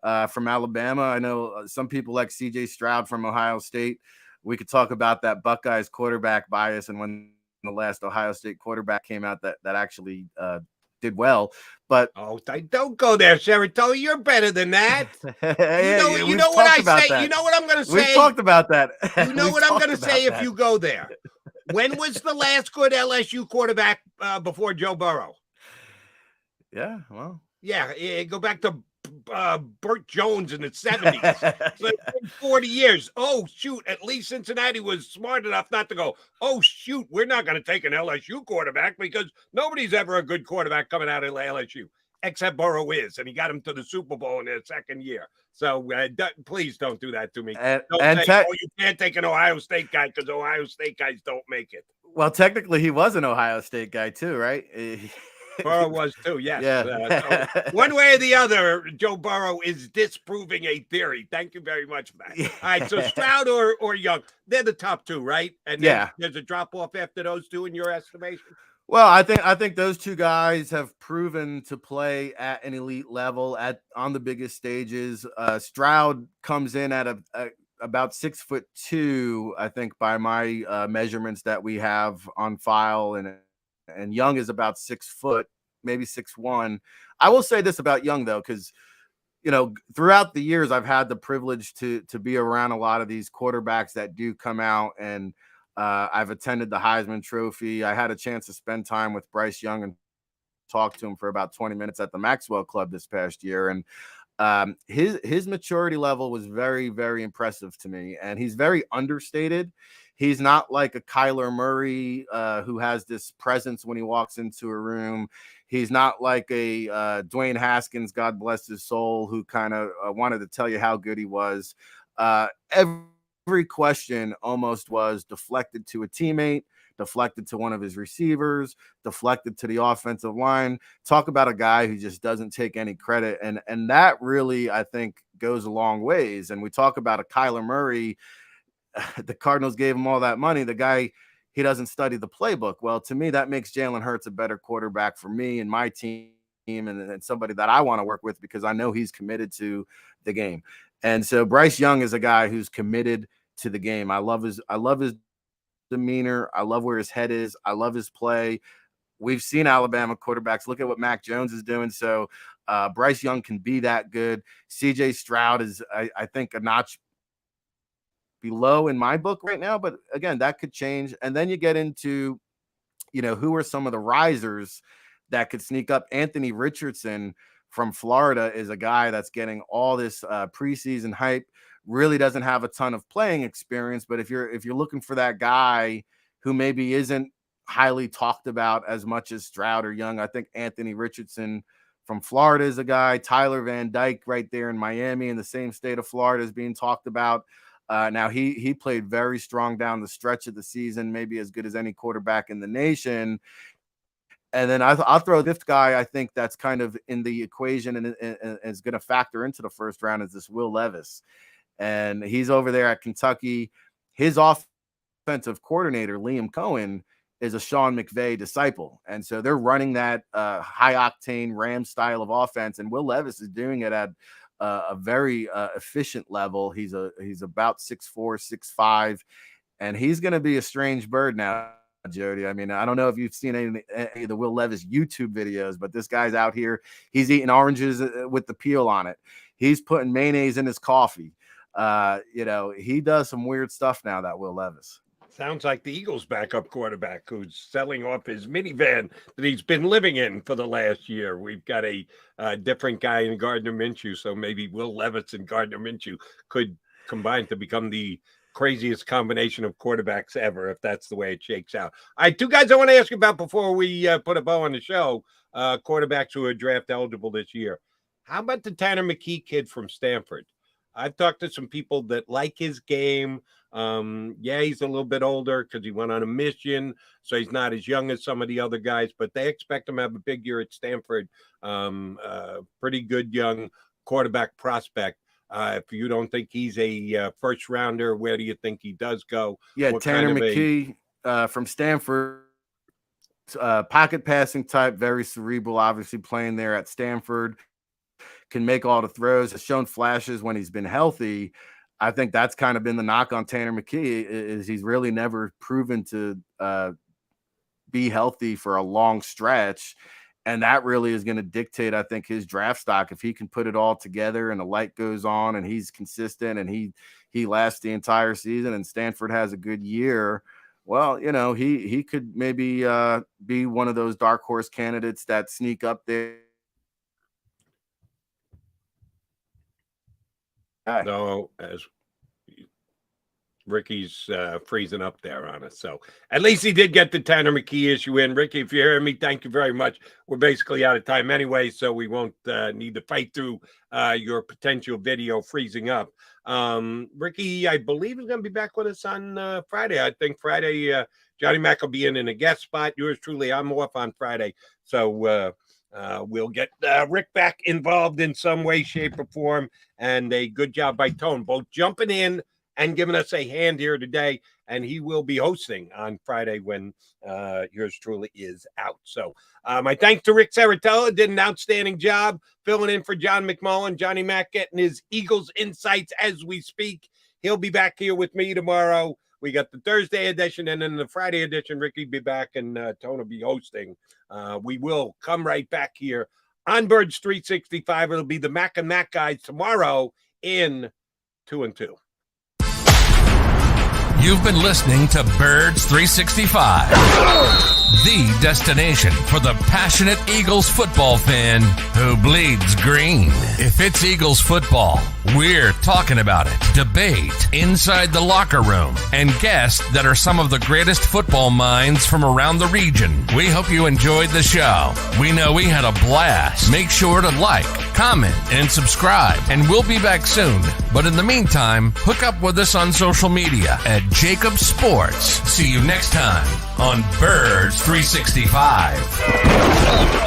from Alabama. I know some people like CJ Stroud from Ohio State. We could talk about that Buckeyes quarterback bias and when the last Ohio State quarterback came out that actually did well, but don't go there, Sheraton. You're better than that. You know what I say. That. You know what I'm going to say. We've talked about that. You know what I'm going to say if you go there. When was the last good LSU quarterback before Joe Burrow? Yeah, well, yeah, go back to Burt Jones in the 70s. So 40 years. Oh, shoot. At least Cincinnati was smart enough not to go, oh, shoot, we're not going to take an LSU quarterback because nobody's ever a good quarterback coming out of LSU, except Burrow is, and he got him to the Super Bowl in their 2nd year. So please don't do that to me. Don't say, you can't take an Ohio State guy because Ohio State guys don't make it. Well, technically, he was an Ohio State guy too, right? Burrow was too, yes. Yeah. So one way or the other, Joe Burrow is disproving a theory. Thank you very much for that. All right, so Stroud or Young, they're the top 2, right? And then there's a drop-off after those 2 in your estimation? Well, I think those 2 guys have proven to play at an elite level on the biggest stages. Stroud comes in at about 6'2", I think, by my measurements that we have on file, and Young is about 6 foot, maybe 6'1". I will say this about Young though, because throughout the years I've had the privilege to be around a lot of these quarterbacks that do come out, and I've attended the Heisman Trophy. I had a chance to spend time with Bryce Young and talk to him for about 20 minutes at the Maxwell Club this past year, and his maturity level was very, very impressive to me, and he's very understated. He's not like a Kyler Murray who has this presence when he walks into a room. He's not like a Dwayne Haskins, God bless his soul, who kind of wanted to tell you how good he was. Every question almost was deflected to a teammate, deflected to one of his receivers, deflected to the offensive line. Talk about a guy who just doesn't take any credit. And that really, I think, goes a long ways. And we talk about a Kyler Murray. The Cardinals gave him all that money. The guy, he doesn't study the playbook. Well, to me, that makes Jalen Hurts a better quarterback for me and my team, and somebody that I want to work with because I know he's committed to the game. And so Bryce Young is a guy who's committed to the game. I love his demeanor. I love where his head is. I love his play. We've seen Alabama quarterbacks. Look at what Mac Jones is doing. So Bryce Young can be that good. CJ Stroud is, I think, a notch below in my book right now. But again, that could change. And then you get into, who are some of the risers that could sneak up. Anthony Richardson from Florida is a guy that's getting all this preseason hype. Really doesn't have a ton of playing experience, but if you're looking for that guy who maybe isn't highly talked about as much as Stroud or Young, I think Anthony Richardson from Florida is a guy. Tyler Van Dyke right there in Miami in the same state of Florida is being talked about. Now he played very strong down the stretch of the season, maybe as good as any quarterback in the nation. And then I'll throw this guy I think that's kind of in the equation and is going to factor into the first round is this Will Levis. And he's over there at Kentucky. His offensive coordinator, Liam Cohen, is a Sean McVay disciple. And so they're running that high-octane Rams style of offense, and Will Levis is doing it at a very efficient level. He's about 6'4", 6'5", and he's going to be a strange bird now, Jody. I mean, I don't know if you've seen any of the Will Levis YouTube videos, but this guy's out here. He's eating oranges with the peel on it. He's putting mayonnaise in his coffee. He does some weird stuff now, that Will Levis. Sounds like the Eagles' backup quarterback who's selling off his minivan that he's been living in for the last year. We've got a different guy in Gardner Minshew, so maybe Will Levis and Gardner Minshew could combine to become the craziest combination of quarterbacks ever, if that's the way it shakes out. All right, two guys I want to ask you about before we put a bow on the show, quarterbacks who are draft eligible this year. How about the Tanner McKee kid from Stanford? I've talked to some people that like his game. He's a little bit older because he went on a mission, so he's not as young as some of the other guys, but they expect him to have a big year at Stanford. Pretty good young quarterback prospect. If you don't think he's a first rounder, where do you think he does go? Yeah, Tanner McKee from Stanford, pocket passing type, very cerebral, obviously playing there at Stanford. Can make all the throws, has shown flashes when he's been healthy. I think that's kind of been the knock on Tanner McKee is he's really never proven to be healthy for a long stretch. And that really is going to dictate, I think, his draft stock. If he can put it all together and the light goes on and he's consistent and he lasts the entire season and Stanford has a good year, well, he could maybe be one of those dark horse candidates that sneak up there. No, as Ricky's freezing up there on us. So at least he did get the Tanner McKee issue in. Ricky, if you're hearing me, thank you very much. We're basically out of time anyway, so we won't need to fight through your potential video freezing up. Ricky, I believe, is going to be back with us on Friday. I think Friday, Johnny Mac will be in a guest spot. Yours truly, I'm off on Friday. So we'll get Rick back involved in some way, shape, or form. And a good job by Tone, both jumping in and giving us a hand here today. And he will be hosting on Friday when yours truly is out. So my thanks to Rick Saratella. Did an outstanding job filling in for John McMullen. Johnny Mac getting his Eagles insights as we speak. He'll be back here with me tomorrow. We got the Thursday edition, and then the Friday edition, Ricky be back, and Tone will be hosting. We will come right back here on Birds 365. It'll be the Mac and Mac guys tomorrow in 2 and 2. You've been listening to Birds 365, the destination for the passionate Eagles football fan who bleeds green. If it's Eagles football, we're talking about it. Debate inside the locker room and guests that are some of the greatest football minds from around the region. We hope you enjoyed the show. We know we had a blast. Make sure to like, comment, and subscribe, and we'll be back soon. But in the meantime, hook up with us on social media at JAKIB Sports. See you next time on Birds 365.